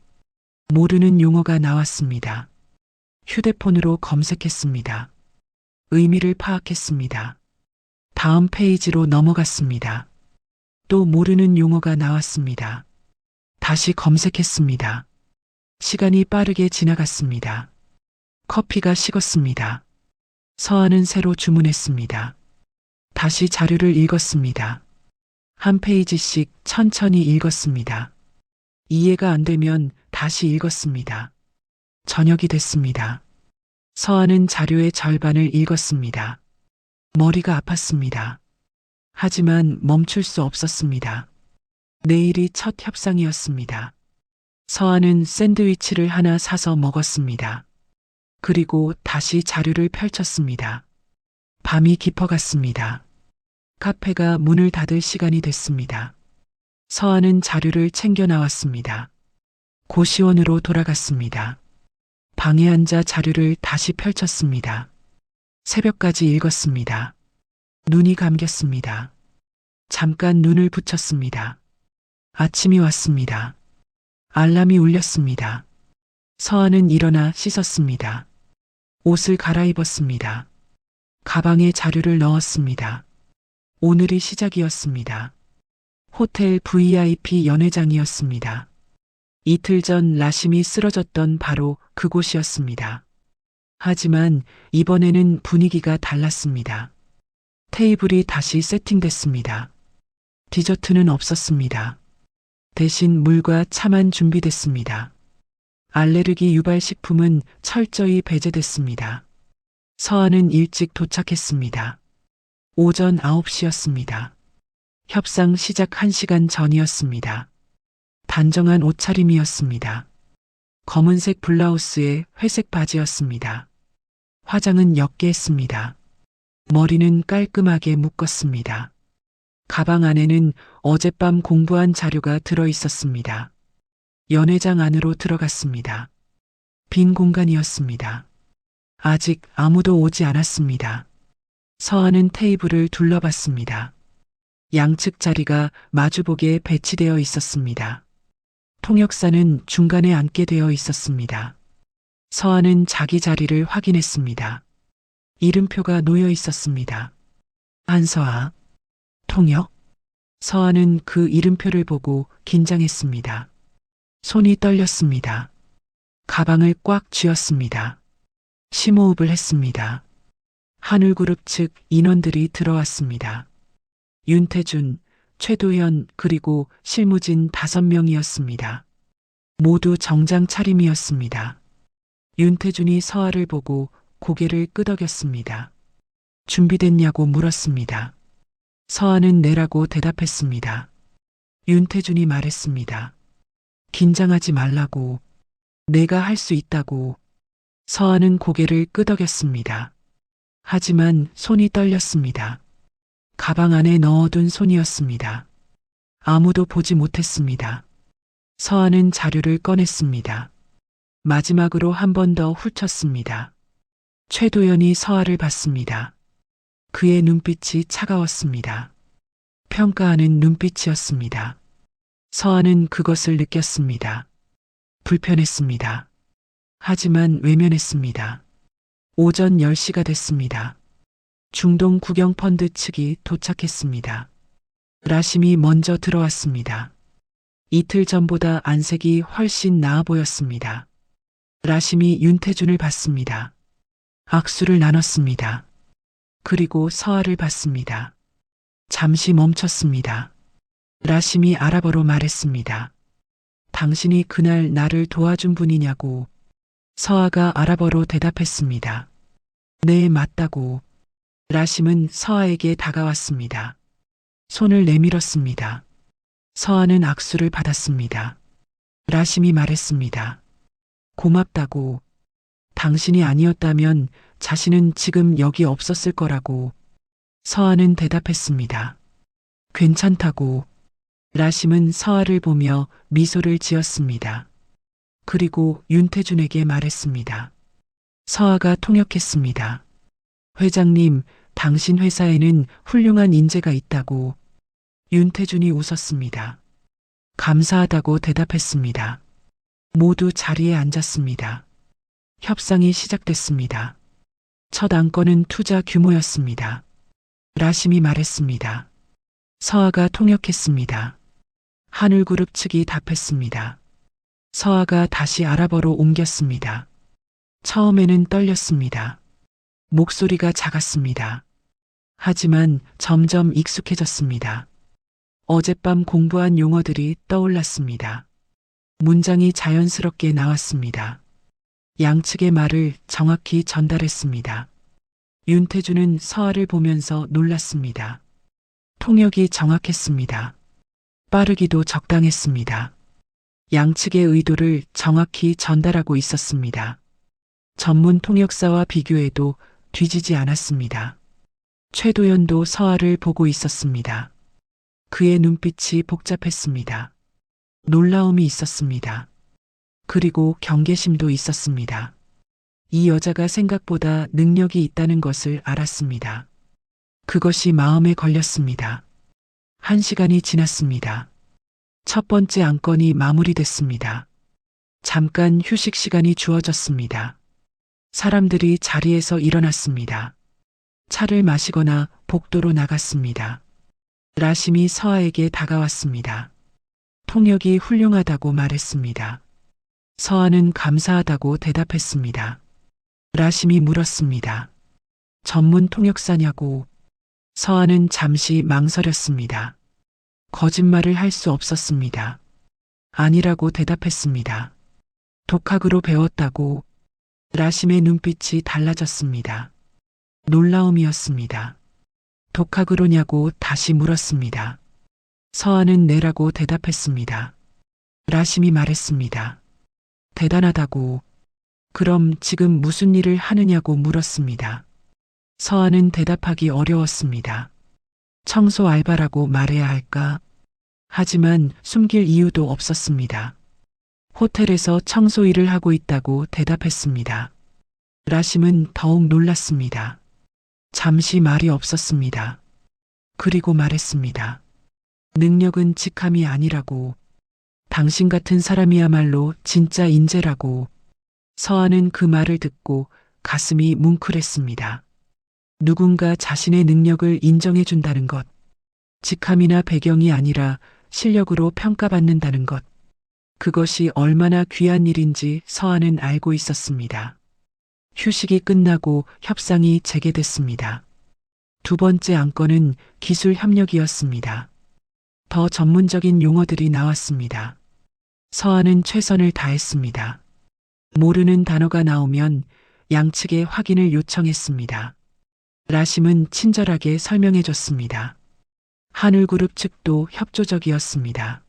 모르는 용어가 나왔습니다. 휴대폰으로 검색했습니다. 의미를 파악했습니다. 다음 페이지로 넘어갔습니다. 또 모르는 용어가 나왔습니다. 다시 검색했습니다. 시간이 빠르게 지나갔습니다. 커피가 식었습니다. 서하는 새로 주문했습니다. 다시 자료를 읽었습니다. 한 페이지씩 천천히 읽었습니다. 이해가 안 되면 다시 읽었습니다. 저녁이 됐습니다. 서하는 자료의 절반을 읽었습니다. 머리가 아팠습니다. 하지만 멈출 수 없었습니다. 내일이 첫 협상이었습니다. 서하는 샌드위치를 하나 사서 먹었습니다. 그리고 다시 자료를 펼쳤습니다. 밤이 깊어갔습니다. 카페가 문을 닫을 시간이 됐습니다. 서하는 자료를 챙겨 나왔습니다. 고시원으로 돌아갔습니다. 방에 앉아 자료를 다시 펼쳤습니다. 새벽까지 읽었습니다. 눈이 감겼습니다. 잠깐 눈을 붙였습니다. 아침이 왔습니다. 알람이 울렸습니다. 서하는 일어나 씻었습니다. 옷을 갈아입었습니다. 가방에 자료를 넣었습니다. 오늘이 시작이었습니다. 호텔 VIP 연회장이었습니다. 이틀 전 라심이 쓰러졌던 바로 그곳이었습니다. 하지만 이번에는 분위기가 달랐습니다. 테이블이 다시 세팅됐습니다. 디저트는 없었습니다. 대신 물과 차만 준비됐습니다. 알레르기 유발 식품은 철저히 배제됐습니다. 서하는 일찍 도착했습니다. 오전 9시였습니다. 협상 시작 1시간 전이었습니다. 단정한 옷차림이었습니다. 검은색 블라우스에 회색 바지였습니다. 화장은 옅게 했습니다. 머리는 깔끔하게 묶었습니다. 가방 안에는 어젯밤 공부한 자료가 들어 있었습니다. 연회장 안으로 들어갔습니다. 빈 공간이었습니다. 아직 아무도 오지 않았습니다. 서하는 테이블을 둘러봤습니다. 양측 자리가 마주보게 배치되어 있었습니다. 통역사는 중간에 앉게 되어 있었습니다. 서하는 자기 자리를 확인했습니다. 이름표가 놓여 있었습니다. 안서하, 통역. 서하는 그 이름표를 보고 긴장했습니다. 손이 떨렸습니다. 가방을 꽉 쥐었습니다. 심호흡을 했습니다. 하늘그룹 측 인원들이 들어왔습니다. 윤태준, 최도현 그리고 실무진 5명이었습니다. 모두 정장 차림이었습니다. 윤태준이 서하를 보고 고개를 끄덕였습니다. 준비됐냐고 물었습니다. 서하는 네라고 대답했습니다. 윤태준이 말했습니다. 긴장하지 말라고. 내가 할 수 있다고. 서하는 고개를 끄덕였습니다. 하지만 손이 떨렸습니다. 가방 안에 넣어둔 손이었습니다. 아무도 보지 못했습니다. 서하는 자료를 꺼냈습니다. 마지막으로 한 번 더 훑었습니다. 최도연이 서하를 봤습니다. 그의 눈빛이 차가웠습니다. 평가하는 눈빛이었습니다. 서하는 그것을 느꼈습니다. 불편했습니다. 하지만 외면했습니다. 오전 10시가 됐습니다. 중동 국영펀드 측이 도착했습니다. 라심이 먼저 들어왔습니다. 이틀 전보다 안색이 훨씬 나아 보였습니다. 라심이 윤태준을 봤습니다. 악수를 나눴습니다. 그리고 서하를 봤습니다. 잠시 멈췄습니다. 라심이 아랍어로 말했습니다. 당신이 그날 나를 도와준 분이냐고. 서하가 아랍어로 대답했습니다. 네, 맞다고. 라심은 서하에게 다가왔습니다. 손을 내밀었습니다. 서아는 악수를 받았습니다. 라심이 말했습니다. 고맙다고. 당신이 아니었다면 자신은 지금 여기 없었을 거라고. 서아는 대답했습니다. 괜찮다고. 라심은 서아를 보며 미소를 지었습니다. 그리고 윤태준에게 말했습니다. 서아가 통역했습니다. 회장님, 당신 회사에는 훌륭한 인재가 있다고. 윤태준이 웃었습니다. 감사하다고 대답했습니다. 모두 자리에 앉았습니다. 협상이 시작됐습니다. 첫 안건은 투자 규모였습니다. 라심이 말했습니다. 서아가 통역했습니다. 하늘그룹 측이 답했습니다. 서아가 다시 아랍어로 옮겼습니다. 처음에는 떨렸습니다. 목소리가 작았습니다. 하지만 점점 익숙해졌습니다. 어젯밤 공부한 용어들이 떠올랐습니다. 문장이 자연스럽게 나왔습니다. 양측의 말을 정확히 전달했습니다. 윤태준은 서아를 보면서 놀랐습니다. 통역이 정확했습니다. 빠르기도 적당했습니다. 양측의 의도를 정확히 전달하고 있었습니다. 전문 통역사와 비교해도 뒤지지 않았습니다. 최도연도 서아를 보고 있었습니다. 그의 눈빛이 복잡했습니다. 놀라움이 있었습니다. 그리고 경계심도 있었습니다. 이 여자가 생각보다 능력이 있다는 것을 알았습니다. 그것이 마음에 걸렸습니다. 1시간이 지났습니다. 첫 번째 안건이 마무리됐습니다. 잠깐 휴식 시간이 주어졌습니다. 사람들이 자리에서 일어났습니다. 차를 마시거나 복도로 나갔습니다. 라심이 서아에게 다가왔습니다. 통역이 훌륭하다고 말했습니다. 서아는 감사하다고 대답했습니다. 라심이 물었습니다. 전문 통역사냐고. 서아는 잠시 망설였습니다. 거짓말을 할 수 없었습니다. 아니라고 대답했습니다. 독학으로 배웠다고. 라심의 눈빛이 달라졌습니다. 놀라움이었습니다. 독학으로냐고 다시 물었습니다. 서아는 네라고 대답했습니다. 라심이 말했습니다. 대단하다고. 그럼 지금 무슨 일을 하느냐고 물었습니다. 서아는 대답하기 어려웠습니다. 청소 알바라고 말해야 할까? 하지만 숨길 이유도 없었습니다. 호텔에서 청소 일을 하고 있다고 대답했습니다. 라심은 더욱 놀랐습니다. 잠시 말이 없었습니다. 그리고 말했습니다. 능력은 직함이 아니라고. 당신 같은 사람이야말로 진짜 인재라고. 서아는 그 말을 듣고 가슴이 뭉클했습니다. 누군가 자신의 능력을 인정해 준다는 것. 직함이나 배경이 아니라 실력으로 평가받는다는 것. 그것이 얼마나 귀한 일인지 서아는 알고 있었습니다. 휴식이 끝나고 협상이 재개됐습니다. 두 번째 안건은 기술 협력이었습니다. 더 전문적인 용어들이 나왔습니다. 서아는 최선을 다했습니다. 모르는 단어가 나오면 양측에 확인을 요청했습니다. 라심은 친절하게 설명해 줬습니다. 하늘그룹 측도 협조적이었습니다.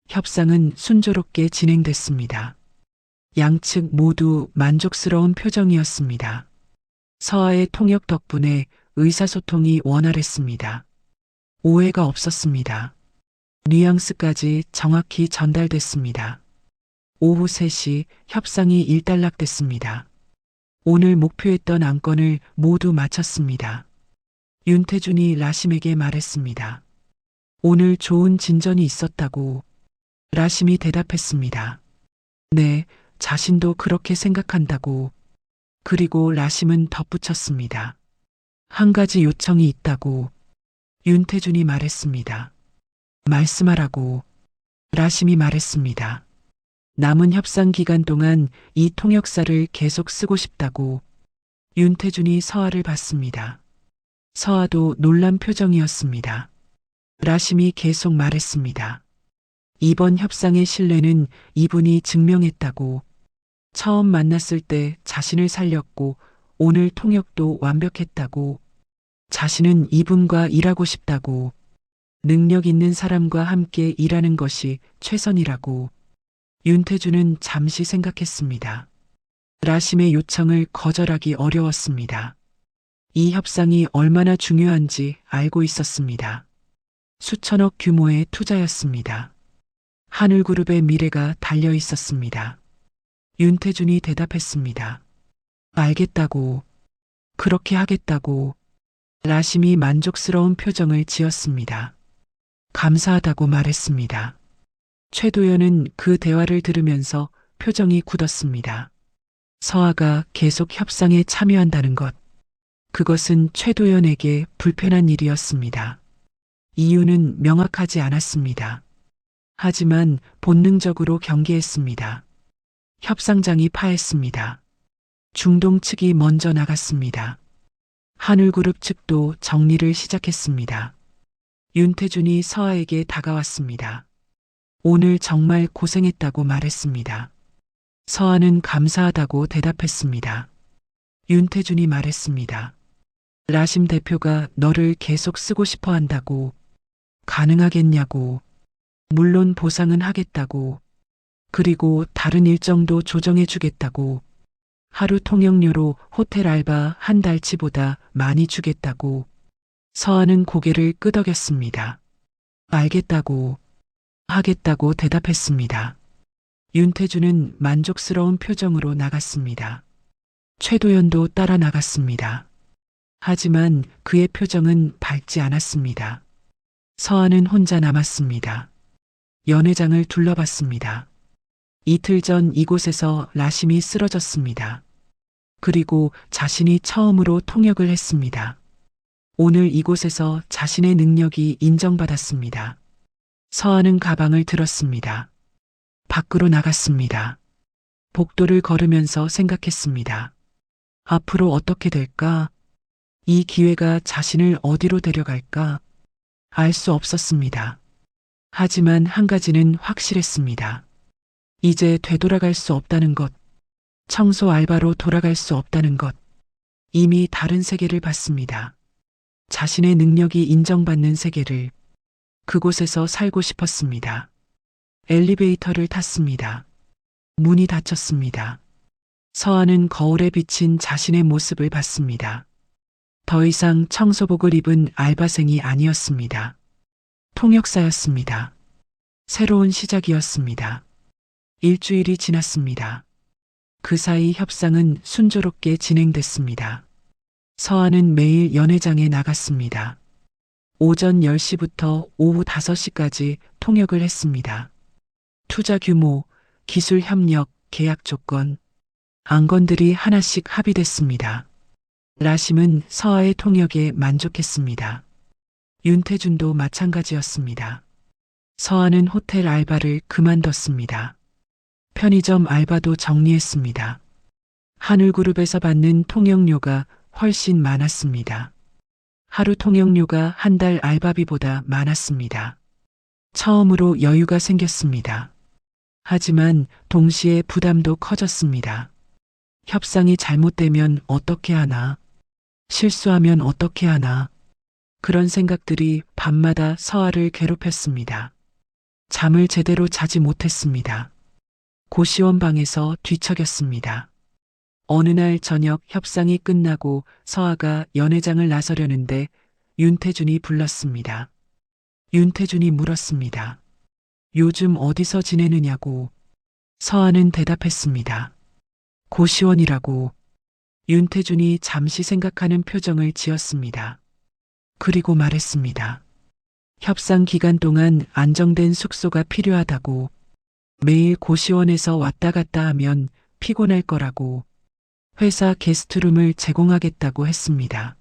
협상은 순조롭게 진행됐습니다. 양측 모두 만족스러운 표정이었습니다. 서아의 통역 덕분에 의사소통이 원활했습니다. 오해가 없었습니다. 뉘앙스까지 정확히 전달됐습니다. 오후 3시 협상이 일단락됐습니다. 오늘 목표했던 안건을 모두 마쳤습니다. 윤태준이 라심에게 말했습니다. 오늘 좋은 진전이 있었다고. 라심이 대답했습니다. 네, 자신도 그렇게 생각한다고. 그리고 라심은 덧붙였습니다. 한 가지 요청이 있다고. 윤태준이 말했습니다. 말씀하라고. 라심이 말했습니다. 남은 협상 기간 동안 이 통역사를 계속 쓰고 싶다고. 윤태준이 서아를 봤습니다. 서아도 놀란 표정이었습니다. 라심이 계속 말했습니다. 이번 협상의 신뢰는 이분이 증명했다고. 처음 만났을 때 자신을 살렸고 오늘 통역도 완벽했다고. 자신은 이분과 일하고 싶다고. 능력 있는 사람과 함께 일하는 것이 최선이라고 윤태주는 잠시 생각했습니다. 라심의 요청을 거절하기 어려웠습니다. 이 협상이 얼마나 중요한지 알고 있었습니다. 수천억 규모의 투자였습니다. 하늘그룹의 미래가 달려 있었습니다. 윤태준이 대답했습니다. 알겠다고, 그렇게 하겠다고. 라심이 만족스러운 표정을 지었습니다. 감사하다고 말했습니다. 최도연은 그 대화를 들으면서 표정이 굳었습니다. 서아가 계속 협상에 참여한다는 것. 그것은 최도연에게 불편한 일이었습니다. 이유는 명확하지 않았습니다. 하지만 본능적으로 경계했습니다. 협상장이 파했습니다. 중동 측이 먼저 나갔습니다. 하늘그룹 측도 정리를 시작했습니다. 윤태준이 서아에게 다가왔습니다. 오늘 정말 고생했다고 말했습니다. 서아는 감사하다고 대답했습니다. 윤태준이 말했습니다. 라심 대표가 너를 계속 쓰고 싶어 한다고. 가능하겠냐고. 물론 보상은 하겠다고. 그리고 다른 일정도 조정해 주겠다고. 하루 통역료로 호텔 알바 한 달치보다 많이 주겠다고. 서아는 고개를 끄덕였습니다. 알겠다고. 하겠다고 대답했습니다. 윤태주는 만족스러운 표정으로 나갔습니다. 최도연도 따라 나갔습니다. 하지만 그의 표정은 밝지 않았습니다. 서아는 혼자 남았습니다. 연회장을 둘러봤습니다. 이틀 전 이곳에서 라심이 쓰러졌습니다. 그리고 자신이 처음으로 통역을 했습니다. 오늘 이곳에서 자신의 능력이 인정받았습니다. 서아는 가방을 들었습니다. 밖으로 나갔습니다. 복도를 걸으면서 생각했습니다. 앞으로 어떻게 될까? 이 기회가 자신을 어디로 데려갈까? 알 수 없었습니다. 하지만 한 가지는 확실했습니다. 이제 되돌아갈 수 없다는 것. 청소 알바로 돌아갈 수 없다는 것. 이미 다른 세계를 봤습니다. 자신의 능력이 인정받는 세계를. 그곳에서 살고 싶었습니다. 엘리베이터를 탔습니다. 문이 닫혔습니다. 서아는 거울에 비친 자신의 모습을 봤습니다. 더 이상 청소복을 입은 알바생이 아니었습니다. 통역사였습니다. 새로운 시작이었습니다. 일주일이 지났습니다. 그 사이 협상은 순조롭게 진행됐습니다. 서아는 매일 연회장에 나갔습니다. 오전 10시부터 오후 5시까지 통역을 했습니다. 투자 규모, 기술 협력, 계약 조건, 안건들이 하나씩 합의됐습니다. 라심은 서아의 통역에 만족했습니다. 윤태준도 마찬가지였습니다. 서아는 호텔 알바를 그만뒀습니다. 편의점 알바도 정리했습니다. 하늘그룹에서 받는 통역료가 훨씬 많았습니다. 하루 통역료가 한 달 알바비보다 많았습니다. 처음으로 여유가 생겼습니다. 하지만 동시에 부담도 커졌습니다. 협상이 잘못되면 어떻게 하나? 실수하면 어떻게 하나? 그런 생각들이 밤마다 서아를 괴롭혔습니다. 잠을 제대로 자지 못했습니다. 고시원 방에서 뒤척였습니다. 어느 날 저녁 협상이 끝나고 서아가 연회장을 나서려는데 윤태준이 불렀습니다. 윤태준이 물었습니다. 요즘 어디서 지내느냐고. 서아는 대답했습니다. 고시원이라고. 윤태준이 잠시 생각하는 표정을 지었습니다. 그리고 말했습니다. 협상 기간 동안 안정된 숙소가 필요하다고. 매일 고시원에서 왔다 갔다 하면 피곤할 거라고. 회사 게스트룸을 제공하겠다고 했습니다.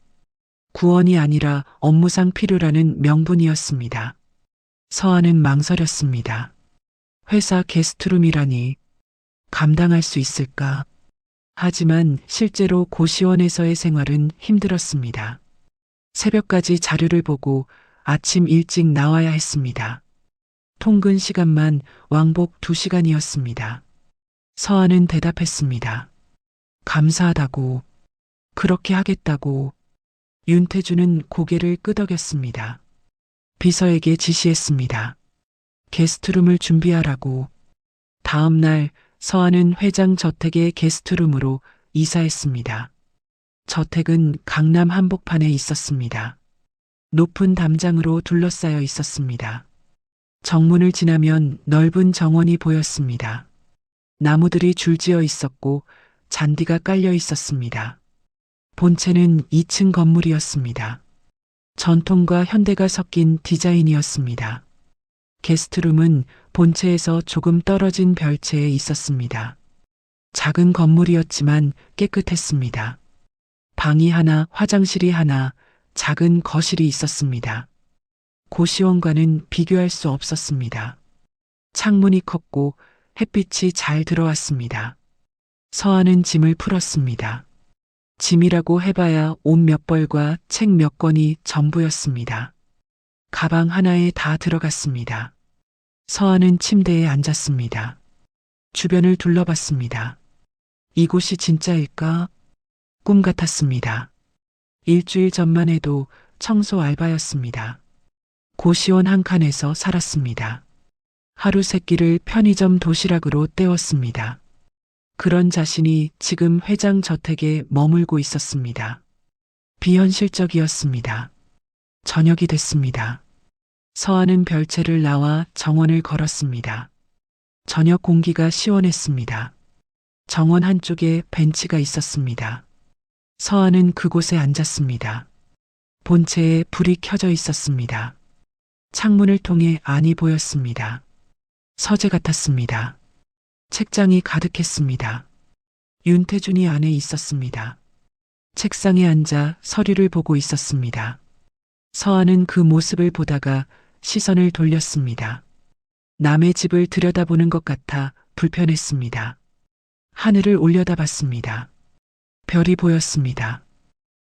구원이 아니라 업무상 필요라는 명분이었습니다. 서아는 망설였습니다. 회사 게스트룸이라니 감당할 수 있을까? 하지만 실제로 고시원에서의 생활은 힘들었습니다. 새벽까지 자료를 보고 아침 일찍 나와야 했습니다. 통근 시간만 왕복 2시간이었습니다. 서아는 대답했습니다. 감사하다고. 그렇게 하겠다고. 윤태준은 고개를 끄덕였습니다. 비서에게 지시했습니다. 게스트룸을 준비하라고. 다음 날 서한은 회장 저택의 게스트룸으로 이사했습니다. 저택은 강남 한복판에 있었습니다. 높은 담장으로 둘러싸여 있었습니다. 정문을 지나면 넓은 정원이 보였습니다. 나무들이 줄지어 있었고 잔디가 깔려 있었습니다. 본체는 2층 건물이었습니다. 전통과 현대가 섞인 디자인이었습니다. 게스트룸은 본체에서 조금 떨어진 별채에 있었습니다. 작은 건물이었지만 깨끗했습니다. 방이 하나, 화장실이 하나, 작은 거실이 있었습니다. 고시원과는 비교할 수 없었습니다. 창문이 컸고 햇빛이 잘 들어왔습니다. 서한은 짐을 풀었습니다. 짐이라고 해봐야 옷 몇 벌과 책 몇 권이 전부였습니다. 가방 하나에 다 들어갔습니다. 서한은 침대에 앉았습니다. 주변을 둘러봤습니다. 이곳이 진짜일까? 꿈 같았습니다. 일주일 전만 해도 청소 알바였습니다. 고시원 한 칸에서 살았습니다. 하루 세 끼를 편의점 도시락으로 때웠습니다. 그런 자신이 지금 회장 저택에 머물고 있었습니다. 비현실적이었습니다. 저녁이 됐습니다. 서한은 별채를 나와 정원을 걸었습니다. 저녁 공기가 시원했습니다. 정원 한쪽에 벤치가 있었습니다. 서한은 그곳에 앉았습니다. 본체에 불이 켜져 있었습니다. 창문을 통해 안이 보였습니다. 서재 같았습니다. 책장이 가득했습니다. 윤태준이 안에 있었습니다. 책상에 앉아 서류를 보고 있었습니다. 서한은 그 모습을 보다가 시선을 돌렸습니다. 남의 집을 들여다보는 것 같아 불편했습니다. 하늘을 올려다봤습니다. 별이 보였습니다.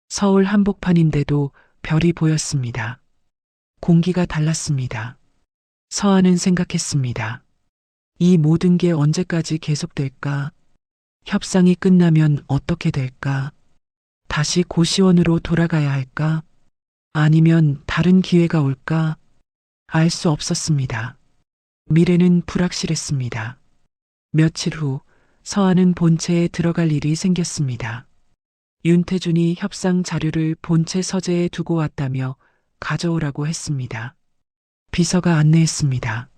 서울 한복판인데도 별이 보였습니다. 공기가 달랐습니다. 서한은 생각했습니다. 이 모든 게 언제까지 계속될까? 협상이 끝나면 어떻게 될까? 다시 고시원으로 돌아가야 할까? 아니면 다른 기회가 올까? 알 수 없었습니다. 미래는 불확실했습니다. 며칠 후 서한은 본체에 들어갈 일이 생겼습니다. 윤태준이 협상 자료를 본체 서재에 두고 왔다며 가져오라고 했습니다. 비서가 안내했습니다.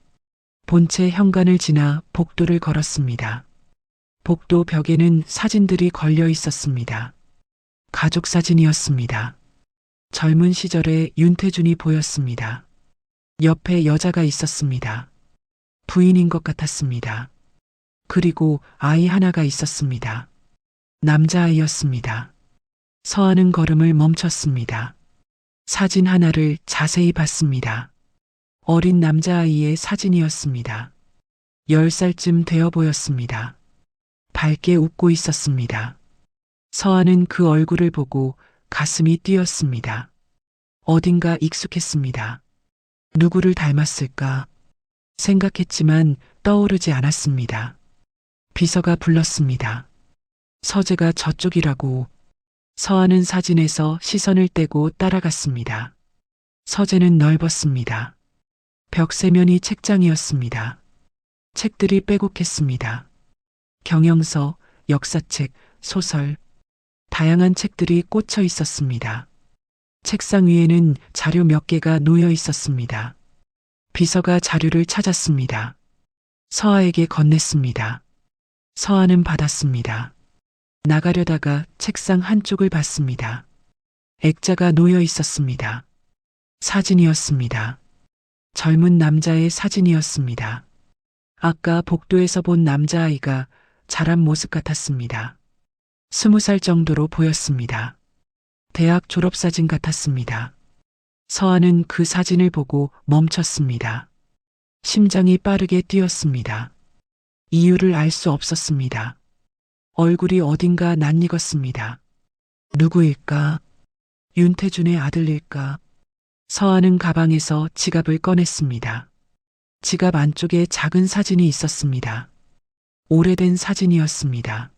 본체 현관을 지나 복도를 걸었습니다. 복도 벽에는 사진들이 걸려 있었습니다. 가족 사진이었습니다. 젊은 시절의 윤태준이 보였습니다. 옆에 여자가 있었습니다. 부인인 것 같았습니다. 그리고 아이 하나가 있었습니다. 남자아이였습니다. 서한은 걸음을 멈췄습니다. 사진 하나를 자세히 봤습니다. 어린 남자아이의 사진이었습니다. 10살쯤 되어 보였습니다. 밝게 웃고 있었습니다. 서한은 그 얼굴을 보고 가슴이 뛰었습니다. 어딘가 익숙했습니다. 누구를 닮았을까? 생각했지만 떠오르지 않았습니다. 비서가 불렀습니다. 서재가 저쪽이라고. 서한은 사진에서 시선을 떼고 따라갔습니다. 서재는 넓었습니다. 벽 세면이 책장이었습니다. 책들이 빼곡했습니다. 경영서, 역사책, 소설, 다양한 책들이 꽂혀 있었습니다. 책상 위에는 자료 몇 개가 놓여 있었습니다. 비서가 자료를 찾았습니다. 서하에게 건넸습니다. 서하는 받았습니다. 나가려다가 책상 한쪽을 봤습니다. 액자가 놓여 있었습니다. 사진이었습니다. 젊은 남자의 사진이었습니다. 아까 복도에서 본 남자아이가 자란 모습 같았습니다. 20살 정도로 보였습니다. 대학 졸업사진 같았습니다. 서한은 그 사진을 보고 멈췄습니다. 심장이 빠르게 뛰었습니다. 이유를 알 수 없었습니다. 얼굴이 어딘가 낯익었습니다. 누구일까? 윤태준의 아들일까? 서한은 가방에서 지갑을 꺼냈습니다. 지갑 안쪽에 작은 사진이 있었습니다. 오래된 사진이었습니다.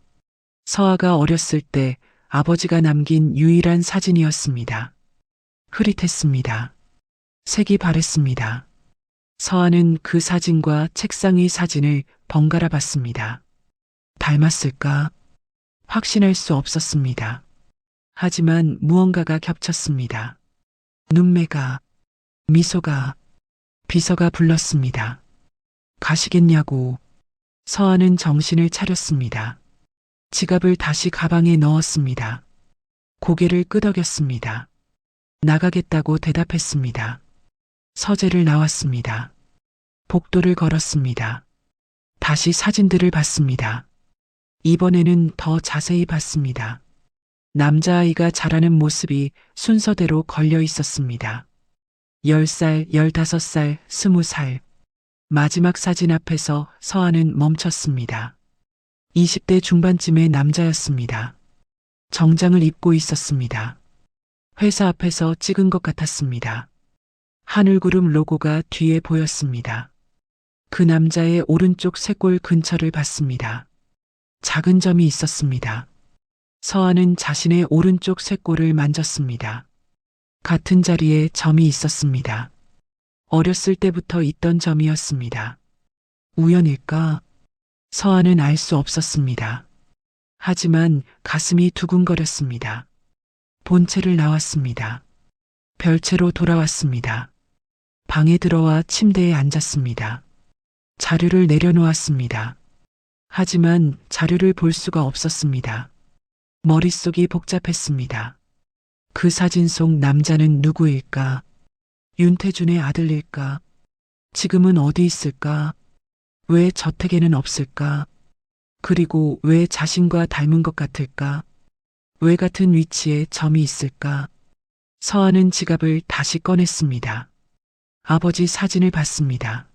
서하가 어렸을 때 아버지가 남긴 유일한 사진이었습니다. 흐릿했습니다. 색이 바랬습니다. 서아는 그 사진과 책상 위 사진을 번갈아 봤습니다. 닮았을까? 확신할 수 없었습니다. 하지만 무언가가 겹쳤습니다. 눈매가, 미소가, 비서가 불렀습니다. 가시겠냐고. 서아는 정신을 차렸습니다. 지갑을 다시 가방에 넣었습니다. 고개를 끄덕였습니다. 나가겠다고 대답했습니다. 서재를 나왔습니다. 복도를 걸었습니다. 다시 사진들을 봤습니다. 이번에는 더 자세히 봤습니다. 남자아이가 자라는 모습이 순서대로 걸려 있었습니다. 10살, 15살, 20살. 마지막 사진 앞에서 서아는 멈췄습니다. 20대 중반쯤의 남자였습니다. 정장을 입고 있었습니다. 회사 앞에서 찍은 것 같았습니다. 하늘구름 로고가 뒤에 보였습니다. 그 남자의 오른쪽 쇄골 근처를 봤습니다. 작은 점이 있었습니다. 서아는 자신의 오른쪽 쇄골을 만졌습니다. 같은 자리에 점이 있었습니다. 어렸을 때부터 있던 점이었습니다. 우연일까? 서아는 알 수 없었습니다. 하지만 가슴이 두근거렸습니다. 본체를 나왔습니다. 별채로 돌아왔습니다. 방에 들어와 침대에 앉았습니다. 자료를 내려놓았습니다. 하지만 자료를 볼 수가 없었습니다. 머릿속이 복잡했습니다. 그 사진 속 남자는 누구일까? 윤태준의 아들일까? 지금은 어디 있을까? 왜 저택에는 없을까? 그리고 왜 자신과 닮은 것 같을까? 왜 같은 위치에 점이 있을까? 서아는 지갑을 다시 꺼냈습니다. 아버지 사진을 봤습니다.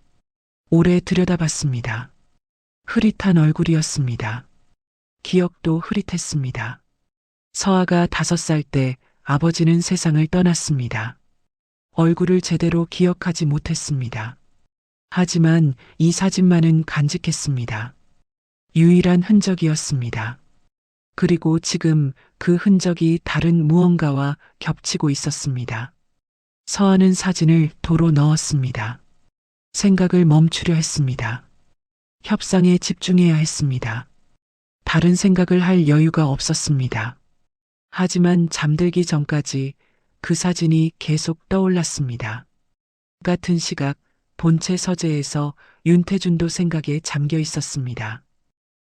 오래 들여다봤습니다. 흐릿한 얼굴이었습니다. 기억도 흐릿했습니다. 서아가 5살 때 아버지는 세상을 떠났습니다. 얼굴을 제대로 기억하지 못했습니다. 하지만 이 사진만은 간직했습니다. 유일한 흔적이었습니다. 그리고 지금 그 흔적이 다른 무언가와 겹치고 있었습니다. 서아는 사진을 도로 넣었습니다. 생각을 멈추려 했습니다. 협상에 집중해야 했습니다. 다른 생각을 할 여유가 없었습니다. 하지만 잠들기 전까지 그 사진이 계속 떠올랐습니다. 같은 시각 본체 서재에서 윤태준도 생각에 잠겨 있었습니다.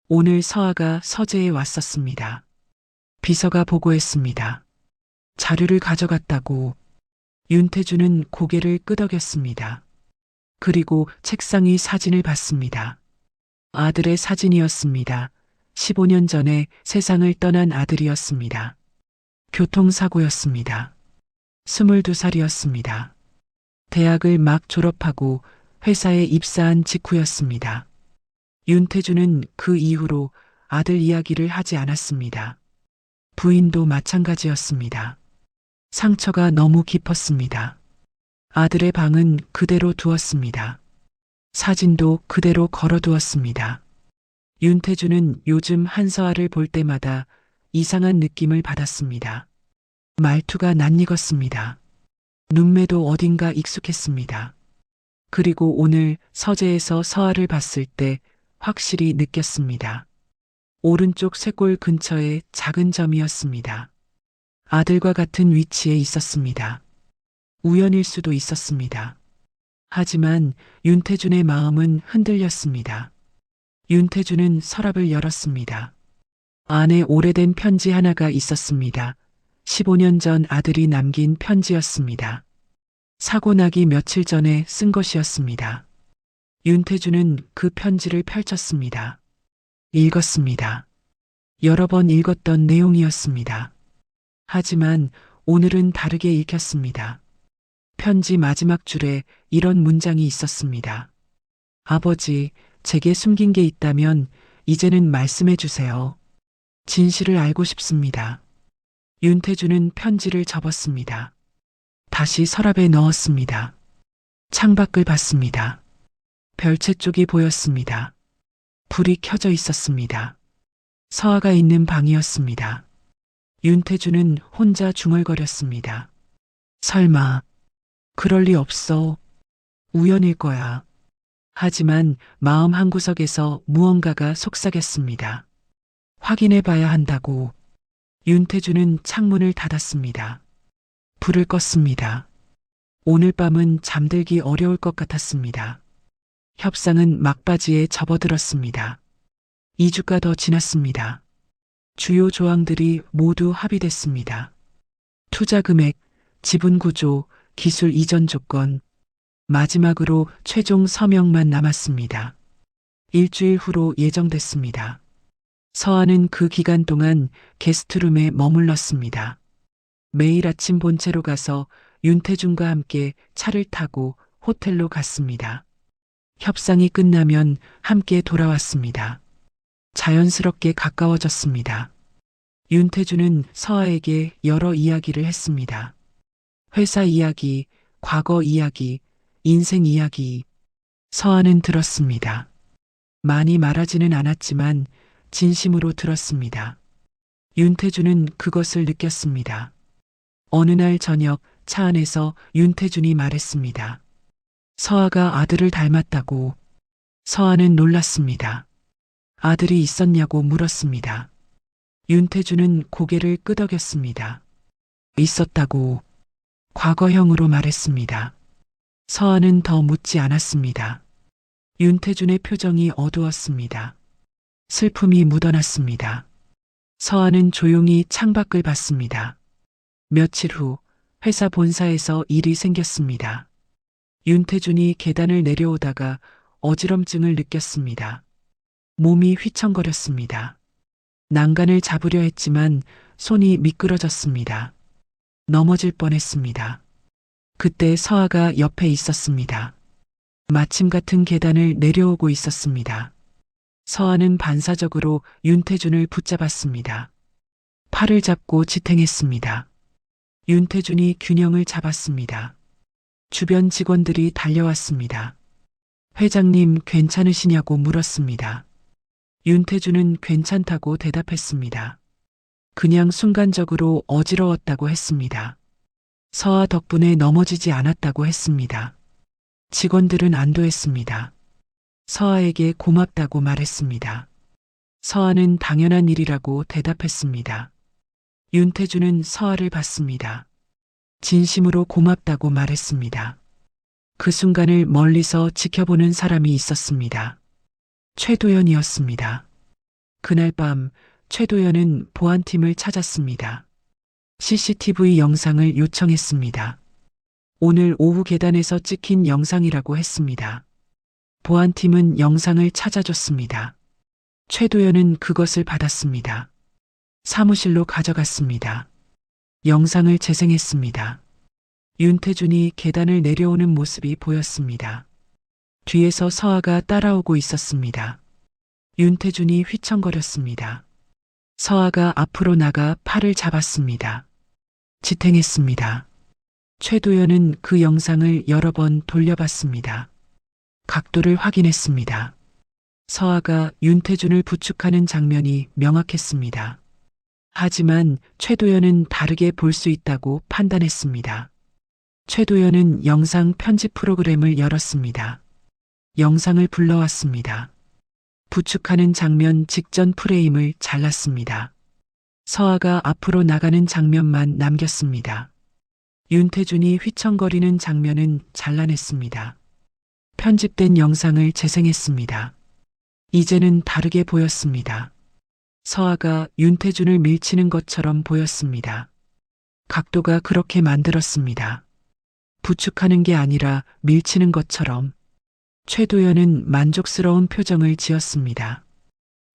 오늘 서아가 서재에 왔었습니다. 비서가 보고했습니다. 자료를 가져갔다고. 윤태준은 고개를 끄덕였습니다. 그리고 책상 위 사진을 봤습니다. 아들의 사진이었습니다. 15년 전에 세상을 떠난 아들이었습니다. 교통사고였습니다. 22살이었습니다. 대학을 막 졸업하고 회사에 입사한 직후였습니다. 윤태준은 그 이후로 아들 이야기를 하지 않았습니다. 부인도 마찬가지였습니다. 상처가 너무 깊었습니다. 아들의 방은 그대로 두었습니다. 사진도 그대로 걸어두었습니다. 윤태준은 요즘 한서아를 볼 때마다 이상한 느낌을 받았습니다. 말투가 낯익었습니다. 눈매도 어딘가 익숙했습니다. 그리고 오늘 서재에서 서아를 봤을 때 확실히 느꼈습니다. 오른쪽 쇄골 근처에 작은 점이었습니다. 아들과 같은 위치에 있었습니다. 우연일 수도 있었습니다. 하지만 윤태준의 마음은 흔들렸습니다. 윤태준은 서랍을 열었습니다. 안에 오래된 편지 하나가 있었습니다. 15년 전 아들이 남긴 편지였습니다. 사고 나기 며칠 전에 쓴 것이었습니다. 윤태준은 그 편지를 펼쳤습니다. 읽었습니다. 여러 번 읽었던 내용이었습니다. 하지만 오늘은 다르게 읽혔습니다. 편지 마지막 줄에 이런 문장이 있었습니다. 아버지, 제게 숨긴 게 있다면 이제는 말씀해 주세요. 진실을 알고 싶습니다. 윤태준은 편지를 접었습니다. 다시 서랍에 넣었습니다. 창밖을 봤습니다. 별채 쪽이 보였습니다. 불이 켜져 있었습니다. 서아가 있는 방이었습니다. 윤태준은 혼자 중얼거렸습니다. 설마 그럴 리 없어. 우연일 거야. 하지만 마음 한구석에서 무언가가 속삭였습니다. 확인해 봐야 한다고. 윤태주는 창문을 닫았습니다. 불을 껐습니다. 오늘 밤은 잠들기 어려울 것 같았습니다. 협상은 막바지에 접어들었습니다. 2주가 더 지났습니다. 주요 조항들이 모두 합의됐습니다. 투자 금액, 지분 구조, 기술 이전 조건, 마지막으로 최종 서명만 남았습니다. 일주일 후로 예정됐습니다. 서한은 그 기간 동안 게스트룸에 머물렀습니다. 매일 아침 본체로 가서 윤태준과 함께 차를 타고 호텔로 갔습니다. 협상이 끝나면 함께 돌아왔습니다. 자연스럽게 가까워졌습니다. 윤태준은 서아에게 여러 이야기를 했습니다. 회사 이야기, 과거 이야기, 인생 이야기. 서아는 들었습니다. 많이 말하지는 않았지만 진심으로 들었습니다. 윤태준은 그것을 느꼈습니다. 어느 날 저녁 차 안에서 윤태준이 말했습니다. 서아가 아들을 닮았다고. 서아는 놀랐습니다. 아들이 있었냐고 물었습니다. 윤태준은 고개를 끄덕였습니다. 있었다고. 과거형으로 말했습니다. 서아는 더 묻지 않았습니다. 윤태준의 표정이 어두웠습니다. 슬픔이 묻어났습니다. 서아는 조용히 창밖을 봤습니다. 며칠 후 회사 본사에서 일이 생겼습니다. 윤태준이 계단을 내려오다가 어지럼증을 느꼈습니다. 몸이 휘청거렸습니다. 난간을 잡으려 했지만 손이 미끄러졌습니다. 넘어질 뻔했습니다. 그때 서아가 옆에 있었습니다. 마침 같은 계단을 내려오고 있었습니다. 서아는 반사적으로 윤태준을 붙잡았습니다. 팔을 잡고 지탱했습니다. 윤태준이 균형을 잡았습니다. 주변 직원들이 달려왔습니다. 회장님 괜찮으시냐고 물었습니다. 윤태준은 괜찮다고 대답했습니다. 그냥 순간적으로 어지러웠다고 했습니다. 서아 덕분에 넘어지지 않았다고 했습니다. 직원들은 안도했습니다. 서아에게 고맙다고 말했습니다. 서아는 당연한 일이라고 대답했습니다. 윤태준은 서아를 봤습니다. 진심으로 고맙다고 말했습니다. 그 순간을 멀리서 지켜보는 사람이 있었습니다. 최도연이었습니다. 그날 밤 최도연은 보안팀을 찾았습니다. CCTV 영상을 요청했습니다. 오늘 오후 계단에서 찍힌 영상이라고 했습니다. 보안팀은 영상을 찾아줬습니다. 최도연은 그것을 받았습니다. 사무실로 가져갔습니다. 영상을 재생했습니다. 윤태준이 계단을 내려오는 모습이 보였습니다. 뒤에서 서아가 따라오고 있었습니다. 윤태준이 휘청거렸습니다. 서아가 앞으로 나가 팔을 잡았습니다. 지탱했습니다. 최도연은 그 영상을 여러 번 돌려봤습니다. 각도를 확인했습니다. 서아가 윤태준을 부축하는 장면이 명확했습니다. 하지만 최도연은 다르게 볼 수 있다고 판단했습니다. 최도연은 영상 편집 프로그램을 열었습니다. 영상을 불러왔습니다. 부축하는 장면 직전 프레임을 잘랐습니다. 서아가 앞으로 나가는 장면만 남겼습니다. 윤태준이 휘청거리는 장면은 잘라냈습니다. 편집된 영상을 재생했습니다. 이제는 다르게 보였습니다. 서아가 윤태준을 밀치는 것처럼 보였습니다. 각도가 그렇게 만들었습니다. 부축하는 게 아니라 밀치는 것처럼. 최도연은 만족스러운 표정을 지었습니다.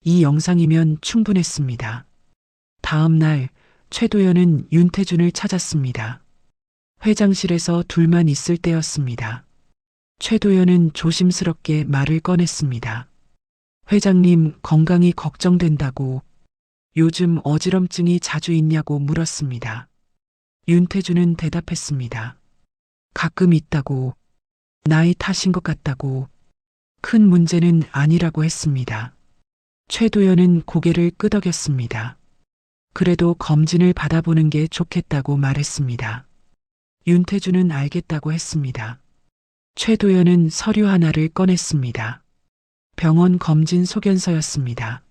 이 영상이면 충분했습니다. 다음 날 최도연은 윤태준을 찾았습니다. 회장실에서 둘만 있을 때였습니다. 최도연은 조심스럽게 말을 꺼냈습니다. 회장님 건강이 걱정된다고. 요즘 어지럼증이 자주 있냐고 물었습니다. 윤태준은 대답했습니다. 가끔 있다고. 나이 탓인 것 같다고. 큰 문제는 아니라고 했습니다. 최도연은 고개를 끄덕였습니다. 그래도 검진을 받아보는 게 좋겠다고 말했습니다. 윤태준은 알겠다고 했습니다. 최도연은 서류 하나를 꺼냈습니다. 병원 검진 소견서였습니다.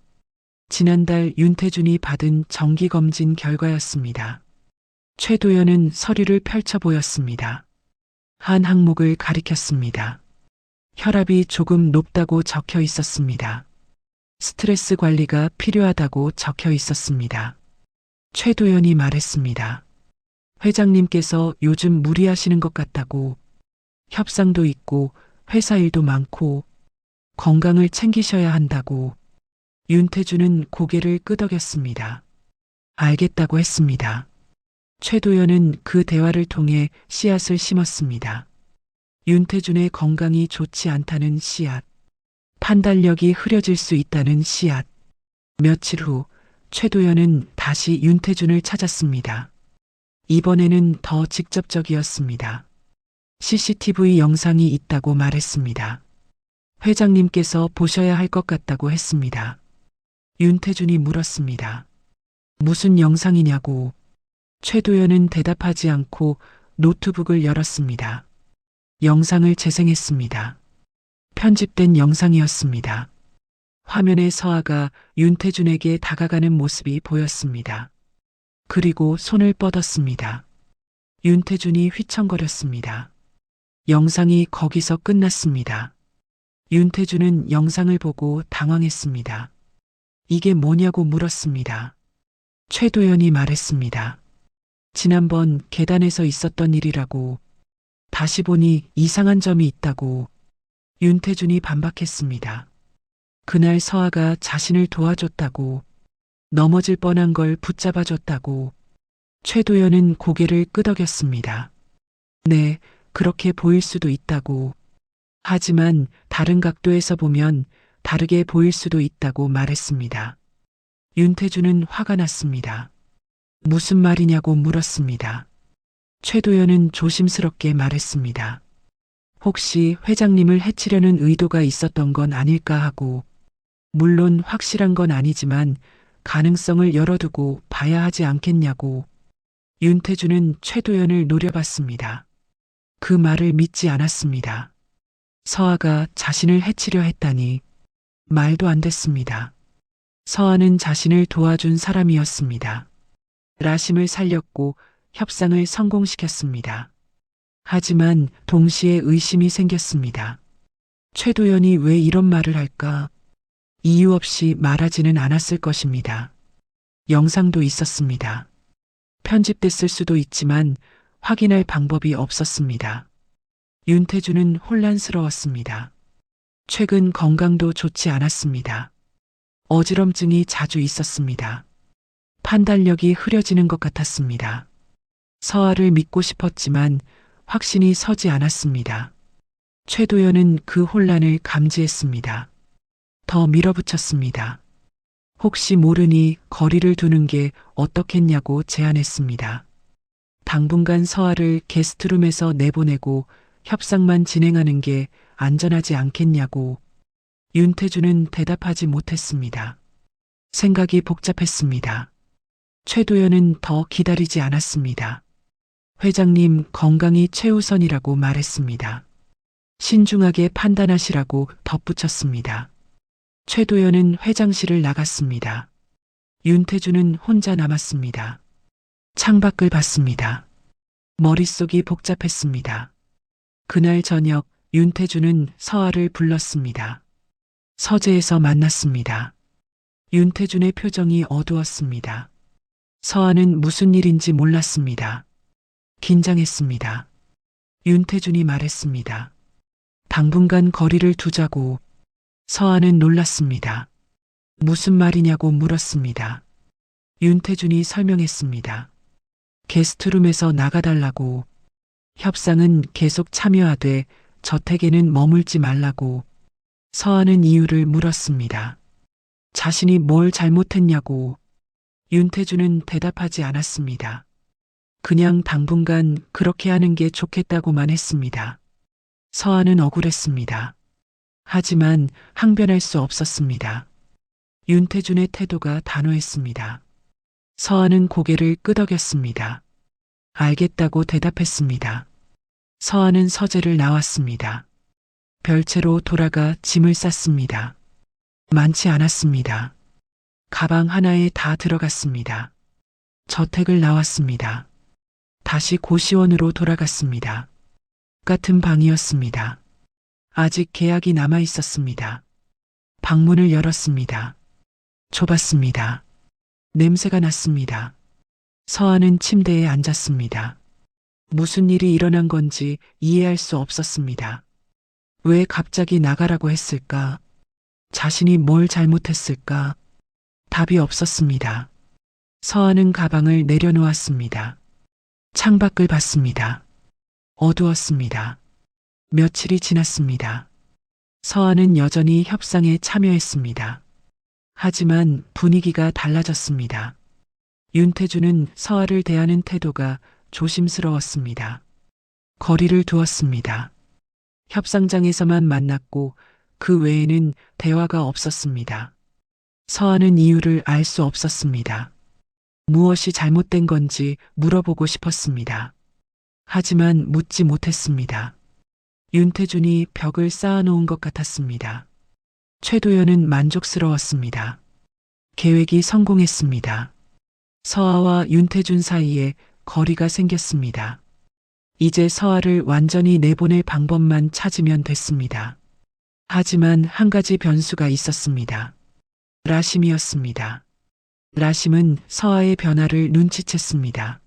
지난달 윤태준이 받은 정기검진 결과였습니다. 최도연은 서류를 펼쳐 보였습니다. 한 항목을 가리켰습니다. 혈압이 조금 높다고 적혀 있었습니다. 스트레스 관리가 필요하다고 적혀 있었습니다. 최도연이 말했습니다. 회장님께서 요즘 무리하시는 것 같다고. 협상도 있고 회사 일도 많고 건강을 챙기셔야 한다고. 윤태준은 고개를 끄덕였습니다. 알겠다고 했습니다. 최도연은 그 대화를 통해 씨앗을 심었습니다. 윤태준의 건강이 좋지 않다는 씨앗. 판단력이 흐려질 수 있다는 씨앗. 며칠 후 최도연은 다시 윤태준을 찾았습니다. 이번에는 더 직접적이었습니다. CCTV 영상이 있다고 말했습니다. 회장님께서 보셔야 할 것 같다고 했습니다. 윤태준이 물었습니다. 무슨 영상이냐고. 최도연은 대답하지 않고 노트북을 열었습니다. 영상을 재생했습니다. 편집된 영상이었습니다. 화면에 서아가 윤태준에게 다가가는 모습이 보였습니다. 그리고 손을 뻗었습니다. 윤태준이 휘청거렸습니다. 영상이 거기서 끝났습니다. 윤태준은 영상을 보고 당황했습니다. 이게 뭐냐고 물었습니다. 최도연이 말했습니다. 지난번 계단에서 있었던 일이라고. 다시 보니 이상한 점이 있다고. 윤태준이 반박했습니다. 그날 서아가 자신을 도와줬다고. 넘어질 뻔한 걸 붙잡아줬다고. 최도연은 고개를 끄덕였습니다. 네, 그렇게 보일 수도 있다고. 하지만 다른 각도에서 보면 다르게 보일 수도 있다고 말했습니다. 윤태준은 화가 났습니다. 무슨 말이냐고 물었습니다. 최도연은 조심스럽게 말했습니다. 혹시 회장님을 해치려는 의도가 있었던 건 아닐까 하고. 물론 확실한 건 아니지만 가능성을 열어두고 봐야 하지 않겠냐고. 윤태준은 최도연을 노려봤습니다. 그 말을 믿지 않았습니다. 서아가 자신을 해치려 했다니. 말도 안 됐습니다. 서아는 자신을 도와준 사람이었습니다. 라심을 살렸고 협상을 성공시켰습니다. 하지만 동시에 의심이 생겼습니다. 최도연이 왜 이런 말을 할까? 이유 없이 말하지는 않았을 것입니다. 영상도 있었습니다. 편집됐을 수도 있지만 확인할 방법이 없었습니다. 윤태준은 혼란스러웠습니다. 최근 건강도 좋지 않았습니다. 어지럼증이 자주 있었습니다. 판단력이 흐려지는 것 같았습니다. 서아를 믿고 싶었지만 확신이 서지 않았습니다. 최도연은 그 혼란을 감지했습니다. 더 밀어붙였습니다. 혹시 모르니 거리를 두는 게 어떻겠냐고 제안했습니다. 당분간 서아를 게스트룸에서 내보내고 협상만 진행하는 게 안전하지 않겠냐고. 윤태준은 대답하지 못했습니다. 생각이 복잡했습니다. 최도연은 더 기다리지 않았습니다. 회장님 건강이 최우선이라고 말했습니다. 신중하게 판단하시라고 덧붙였습니다. 최도연은 회장실을 나갔습니다. 윤태준은 혼자 남았습니다. 창밖을 봤습니다. 머릿속이 복잡했습니다. 그날 저녁 윤태준은 서아를 불렀습니다. 서재에서 만났습니다. 윤태준의 표정이 어두웠습니다. 서아는 무슨 일인지 몰랐습니다. 긴장했습니다. 윤태준이 말했습니다. 당분간 거리를 두자고. 서아는 놀랐습니다. 무슨 말이냐고 물었습니다. 윤태준이 설명했습니다. 게스트룸에서 나가달라고. 협상은 계속 참여하되 저택에는 머물지 말라고. 서아는 이유를 물었습니다. 자신이 뭘 잘못했냐고. 윤태준은 대답하지 않았습니다. 그냥 당분간 그렇게 하는 게 좋겠다고만 했습니다. 서아는 억울했습니다. 하지만 항변할 수 없었습니다. 윤태준의 태도가 단호했습니다. 서아는 고개를 끄덕였습니다. 알겠다고 대답했습니다. 서한은 서재를 나왔습니다. 별채로 돌아가 짐을 쌌습니다. 많지 않았습니다. 가방 하나에 다 들어갔습니다. 저택을 나왔습니다. 다시 고시원으로 돌아갔습니다. 같은 방이었습니다. 아직 계약이 남아 있었습니다. 방문을 열었습니다. 좁았습니다. 냄새가 났습니다. 서한은 침대에 앉았습니다. 무슨 일이 일어난 건지 이해할 수 없었습니다. 왜 갑자기 나가라고 했을까? 자신이 뭘 잘못했을까? 답이 없었습니다. 서한은 가방을 내려놓았습니다. 창밖을 봤습니다. 어두웠습니다. 며칠이 지났습니다. 서한은 여전히 협상에 참여했습니다. 하지만 분위기가 달라졌습니다. 윤태주는 서아를 대하는 태도가 조심스러웠습니다. 거리를 두었습니다. 협상장에서만 만났고 그 외에는 대화가 없었습니다. 서아는 이유를 알 수 없었습니다. 무엇이 잘못된 건지 물어보고 싶었습니다. 하지만 묻지 못했습니다. 윤태준이 벽을 쌓아놓은 것 같았습니다. 최도연은 만족스러웠습니다. 계획이 성공했습니다. 서아와 윤태준 사이에 거리가 생겼습니다. 이제 서아를 완전히 내보낼 방법만 찾으면 됐습니다. 하지만 한 가지 변수가 있었습니다. 라심이었습니다. 라심은 서아의 변화를 눈치챘습니다.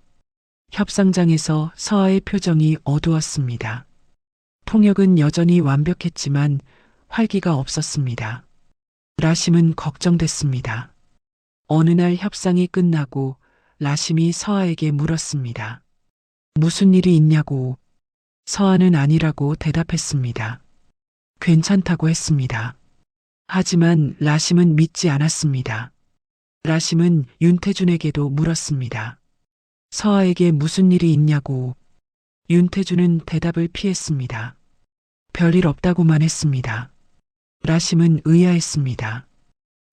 협상장에서 서아의 표정이 어두웠습니다. 통역은 여전히 완벽했지만 활기가 없었습니다. 라심은 걱정됐습니다. 어느 날 협상이 끝나고 라심이 서아에게 물었습니다. 무슨 일이 있냐고. 서아는 아니라고 대답했습니다. 괜찮다고 했습니다. 하지만 라심은 믿지 않았습니다. 라심은 윤태준에게도 물었습니다. 서아에게 무슨 일이 있냐고. 윤태준은 대답을 피했습니다. 별일 없다고만 했습니다. 라심은 의아했습니다.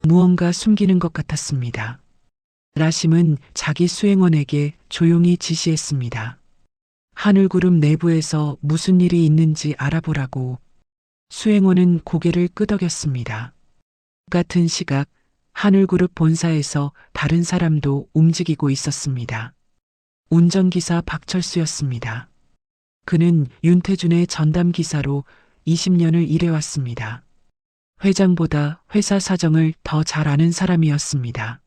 무언가 숨기는 것 같았습니다. 라심은 자기 수행원에게 조용히 지시했습니다. 하늘그룹 내부에서 무슨 일이 있는지 알아보라고. 수행원은 고개를 끄덕였습니다. 같은 시각 하늘그룹 본사에서 다른 사람도 움직이고 있었습니다. 운전기사 박철수였습니다. 그는 윤태준의 전담기사로 20년을 일해왔습니다. 회장보다 회사 사정을 더 잘 아는 사람이었습니다.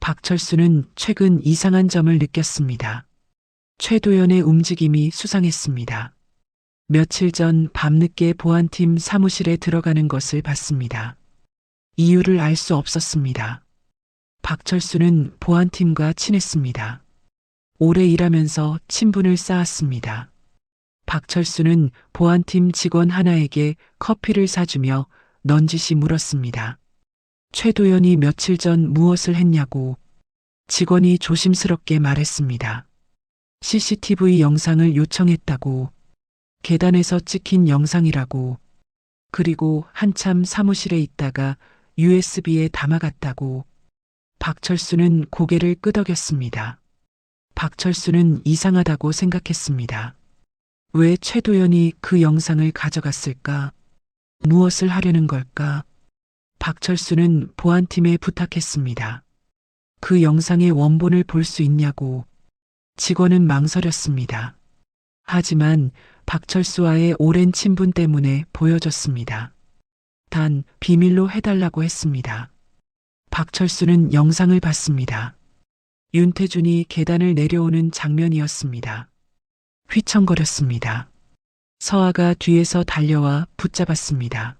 박철수는 최근 이상한 점을 느꼈습니다. 최도연의 움직임이 수상했습니다. 며칠 전 밤늦게 보안팀 사무실에 들어가는 것을 봤습니다. 이유를 알 수 없었습니다. 박철수는 보안팀과 친했습니다. 오래 일하면서 친분을 쌓았습니다. 박철수는 보안팀 직원 하나에게 커피를 사주며 넌지시 물었습니다. 최도연이 며칠 전 무엇을 했냐고. 직원이 조심스럽게 말했습니다. CCTV 영상을 요청했다고. 계단에서 찍힌 영상이라고. 그리고 한참 사무실에 있다가 USB에 담아갔다고. 박철수는 고개를 끄덕였습니다. 박철수는 이상하다고 생각했습니다. 왜 최도연이 그 영상을 가져갔을까? 무엇을 하려는 걸까? 박철수는 보안팀에 부탁했습니다. 그 영상의 원본을 볼 수 있냐고. 직원은 망설였습니다. 하지만 박철수와의 오랜 친분 때문에 보여줬습니다. 단 비밀로 해달라고 했습니다. 박철수는 영상을 봤습니다. 윤태준이 계단을 내려오는 장면이었습니다. 휘청거렸습니다. 서아가 뒤에서 달려와 붙잡았습니다.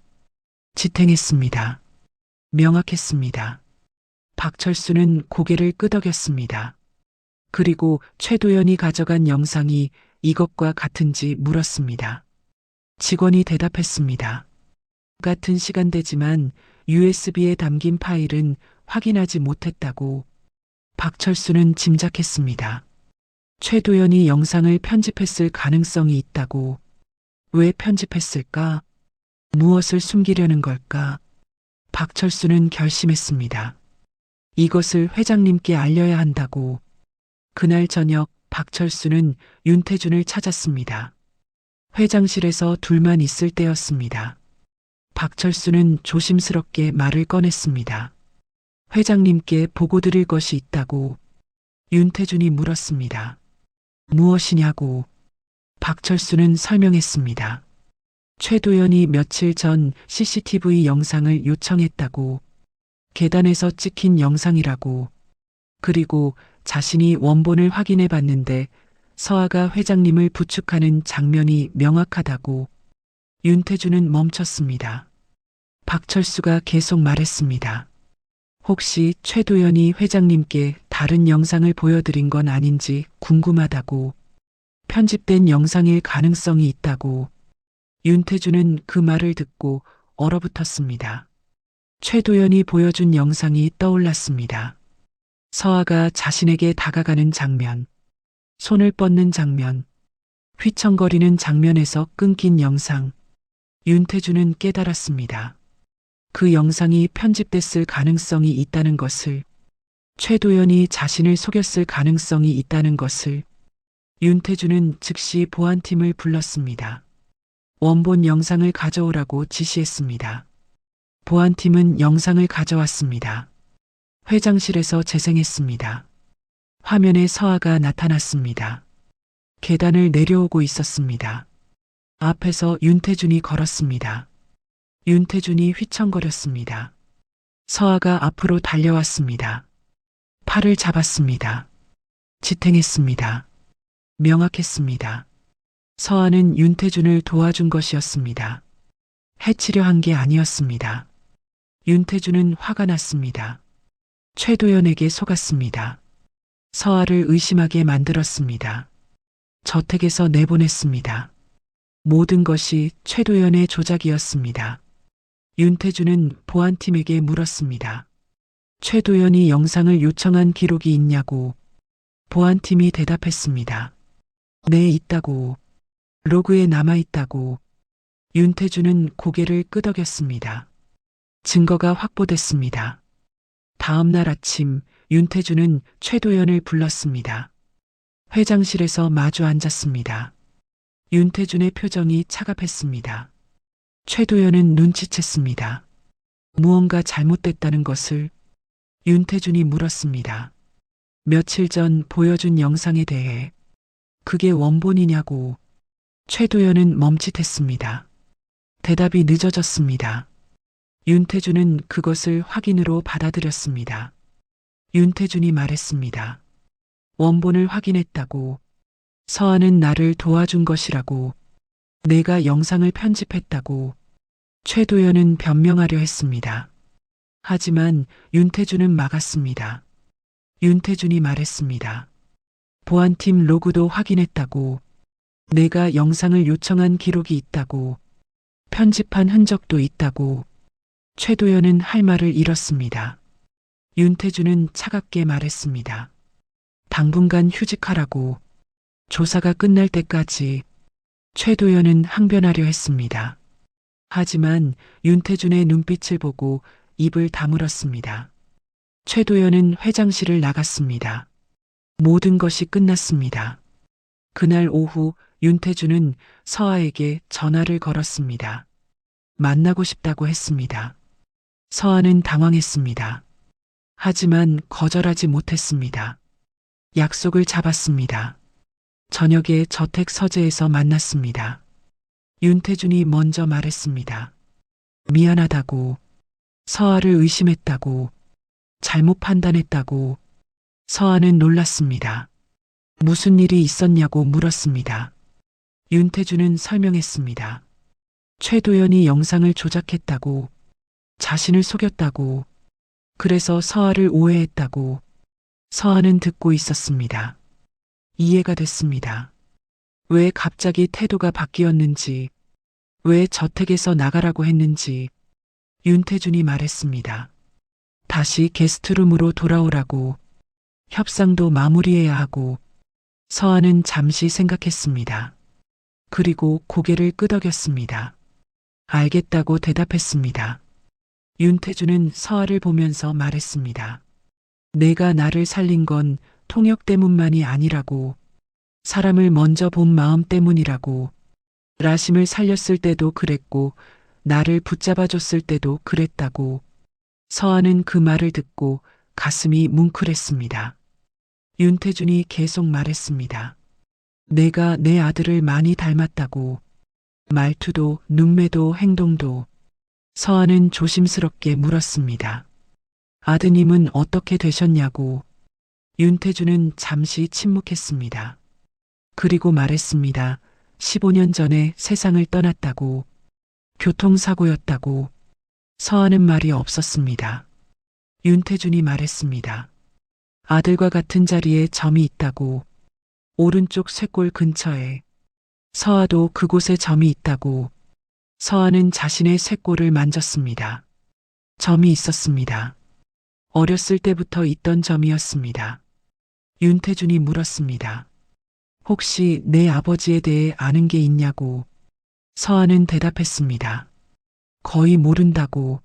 지탱했습니다. 명확했습니다. 박철수는 고개를 끄덕였습니다. 그리고 최도연이 가져간 영상이 이것과 같은지 물었습니다. 직원이 대답했습니다. 같은 시간대지만 USB에 담긴 파일은 확인하지 못했다고. 박철수는 짐작했습니다. 최도연이 영상을 편집했을 가능성이 있다고. 왜 편집했을까? 무엇을 숨기려는 걸까? 박철수는 결심했습니다. 이것을 회장님께 알려야 한다고. 그날 저녁 박철수는 윤태준을 찾았습니다. 회장실에서 둘만 있을 때였습니다. 박철수는 조심스럽게 말을 꺼냈습니다. 회장님께 보고 드릴 것이 있다고 윤태준이 물었습니다. 무엇이냐고 박철수는 설명했습니다. 최도연이 며칠 전 CCTV 영상을 요청했다고, 계단에서 찍힌 영상이라고, 그리고 자신이 원본을 확인해 봤는데 서아가 회장님을 부축하는 장면이 명확하다고. 윤태준은 멈췄습니다. 박철수가 계속 말했습니다. 혹시 최도연이 회장님께 다른 영상을 보여드린 건 아닌지 궁금하다고. 편집된 영상일 가능성이 있다고. 윤태준은 그 말을 듣고 얼어붙었습니다. 최도연이 보여준 영상이 떠올랐습니다. 서아가 자신에게 다가가는 장면, 손을 뻗는 장면, 휘청거리는 장면에서 끊긴 영상. 윤태준은 깨달았습니다. 그 영상이 편집됐을 가능성이 있다는 것을, 최도연이 자신을 속였을 가능성이 있다는 것을. 윤태준은 즉시 보안팀을 불렀습니다. 원본 영상을 가져오라고 지시했습니다. 보안팀은 영상을 가져왔습니다. 회장실에서 재생했습니다. 화면에 서아가 나타났습니다. 계단을 내려오고 있었습니다. 앞에서 윤태준이 걸었습니다. 윤태준이 휘청거렸습니다. 서아가 앞으로 달려왔습니다. 팔을 잡았습니다. 지탱했습니다. 명확했습니다. 서아는 윤태준을 도와준 것이었습니다. 해치려 한 게 아니었습니다. 윤태준은 화가 났습니다. 최도연에게 속았습니다. 서아를 의심하게 만들었습니다. 저택에서 내보냈습니다. 모든 것이 최도연의 조작이었습니다. 윤태준은 보안팀에게 물었습니다. 최도연이 영상을 요청한 기록이 있냐고. 보안팀이 대답했습니다. 네, 있다고. 로그에 남아있다고. 윤태준은 고개를 끄덕였습니다. 증거가 확보됐습니다. 다음 날 아침 윤태준은 최도연을 불렀습니다. 회장실에서 마주 앉았습니다. 윤태준의 표정이 차갑했습니다. 최도연은 눈치챘습니다. 무언가 잘못됐다는 것을. 윤태준이 물었습니다. 며칠 전 보여준 영상에 대해. 그게 원본이냐고. 최도연은 멈칫했습니다. 대답이 늦어졌습니다. 윤태준은 그것을 확인으로 받아들였습니다. 윤태준이 말했습니다. 원본을 확인했다고. 서아는 나를 도와준 것이라고. 내가 영상을 편집했다고. 최도연은 변명하려 했습니다. 하지만 윤태준은 막았습니다. 윤태준이 말했습니다. 보안팀 로그도 확인했다고. 내가 영상을 요청한 기록이 있다고. 편집한 흔적도 있다고. 최도연은 할 말을 잃었습니다. 윤태준은 차갑게 말했습니다. 당분간 휴직하라고. 조사가 끝날 때까지. 최도연은 항변하려 했습니다. 하지만 윤태준의 눈빛을 보고 입을 다물었습니다. 최도연은 회장실을 나갔습니다. 모든 것이 끝났습니다. 그날 오후 윤태준은 서아에게 전화를 걸었습니다. 만나고 싶다고 했습니다. 서아는 당황했습니다. 하지만 거절하지 못했습니다. 약속을 잡았습니다. 저녁에 저택 서재에서 만났습니다. 윤태준이 먼저 말했습니다. 미안하다고. 서아를 의심했다고. 잘못 판단했다고. 서아는 놀랐습니다. 무슨 일이 있었냐고 물었습니다. 윤태준은 설명했습니다. 최도연이 영상을 조작했다고. 자신을 속였다고. 그래서 서아를 오해했다고. 서아는 듣고 있었습니다. 이해가 됐습니다. 왜 갑자기 태도가 바뀌었는지, 왜 저택에서 나가라고 했는지. 윤태준이 말했습니다. 다시 게스트룸으로 돌아오라고. 협상도 마무리해야 하고. 서아는 잠시 생각했습니다. 그리고 고개를 끄덕였습니다. 알겠다고 대답했습니다. 윤태준은 서아를 보면서 말했습니다. 내가 나를 살린 건 통역 때문만이 아니라고. 사람을 먼저 본 마음 때문이라고. 라심을 살렸을 때도 그랬고, 나를 붙잡아줬을 때도 그랬다고. 서아는 그 말을 듣고 가슴이 뭉클했습니다. 윤태준이 계속 말했습니다. 내가 내 아들을 많이 닮았다고. 말투도 눈매도 행동도. 서아는 조심스럽게 물었습니다. 아드님은 어떻게 되셨냐고. 윤태준은 잠시 침묵했습니다. 그리고 말했습니다. 15년 전에 세상을 떠났다고. 교통사고였다고. 서아는 말이 없었습니다. 윤태준이 말했습니다. 아들과 같은 자리에 점이 있다고. 오른쪽 쇄골 근처에. 서아도 그곳에 점이 있다고. 서아는 자신의 쇄골을 만졌습니다. 점이 있었습니다. 어렸을 때부터 있던 점이었습니다. 윤태준이 물었습니다. 혹시 내 아버지에 대해 아는 게 있냐고. 서아는 대답했습니다. 거의 모른다고.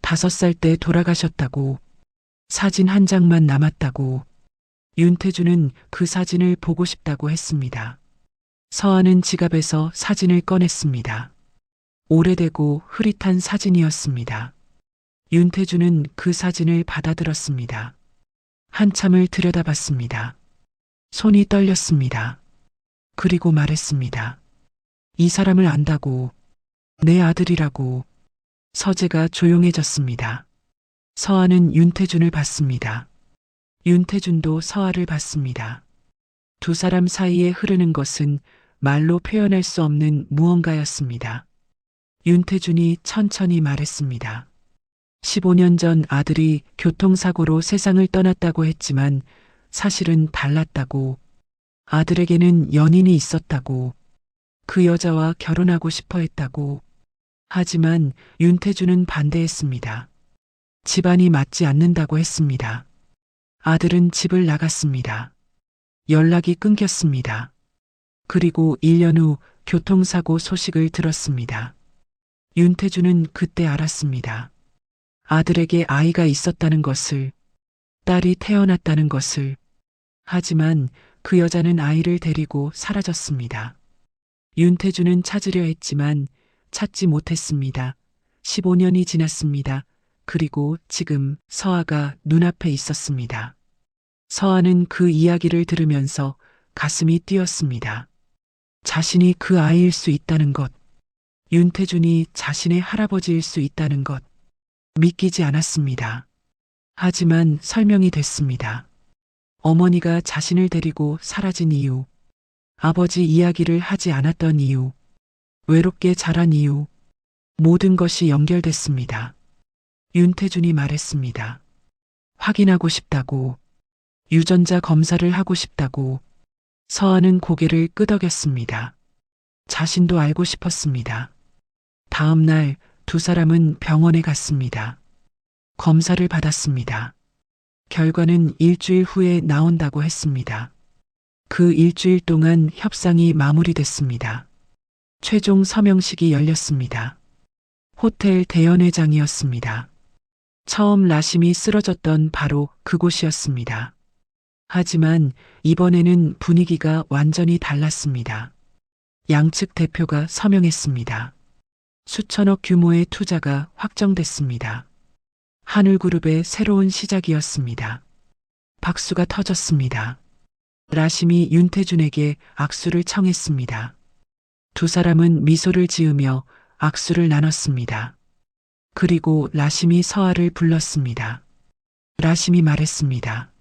5살 때 돌아가셨다고. 사진 한 장만 남았다고. 윤태준은 그 사진을 보고 싶다고 했습니다. 서아는 지갑에서 사진을 꺼냈습니다. 오래되고 흐릿한 사진이었습니다. 윤태준은 그 사진을 받아들었습니다. 한참을 들여다봤습니다. 손이 떨렸습니다. 그리고 말했습니다. 이 사람을 안다고. 내 아들이라고. 서재가 조용해졌습니다. 서아는 윤태준을 봤습니다. 윤태준도 서아를 봤습니다. 두 사람 사이에 흐르는 것은 말로 표현할 수 없는 무언가였습니다. 윤태준이 천천히 말했습니다. 15년 전 아들이 교통사고로 세상을 떠났다고 했지만 사실은 달랐다고. 아들에게는 연인이 있었다고. 그 여자와 결혼하고 싶어 했다고. 하지만 윤태준은 반대했습니다. 집안이 맞지 않는다고 했습니다. 아들은 집을 나갔습니다. 연락이 끊겼습니다. 그리고 1년 후 교통사고 소식을 들었습니다. 윤태준은 그때 알았습니다. 아들에게 아이가 있었다는 것을, 딸이 태어났다는 것을. 하지만 그 여자는 아이를 데리고 사라졌습니다. 윤태준은 찾으려 했지만 찾지 못했습니다. 15년이 지났습니다. 그리고 지금 서아가 눈앞에 있었습니다. 서아는 그 이야기를 들으면서 가슴이 뛰었습니다. 자신이 그 아이일 수 있다는 것, 윤태준이 자신의 할아버지일 수 있다는 것, 믿기지 않았습니다. 하지만 설명이 됐습니다. 어머니가 자신을 데리고 사라진 이유, 아버지 이야기를 하지 않았던 이유, 외롭게 자란 이유, 모든 것이 연결됐습니다. 윤태준이 말했습니다. 확인하고 싶다고. 유전자 검사를 하고 싶다고. 서아는 고개를 끄덕였습니다. 자신도 알고 싶었습니다. 다음 날 두 사람은 병원에 갔습니다. 검사를 받았습니다. 결과는 일주일 후에 나온다고 했습니다. 그 일주일 동안 협상이 마무리됐습니다. 최종 서명식이 열렸습니다. 호텔 대연회장이었습니다. 처음 라심이 쓰러졌던 바로 그곳이었습니다. 하지만 이번에는 분위기가 완전히 달랐습니다. 양측 대표가 서명했습니다. 수천억 규모의 투자가 확정됐습니다. 하늘그룹의 새로운 시작이었습니다. 박수가 터졌습니다. 라심이 윤태준에게 악수를 청했습니다. 두 사람은 미소를 지으며 악수를 나눴습니다. 그리고 라심이 서아를 불렀습니다. 라심이 말했습니다.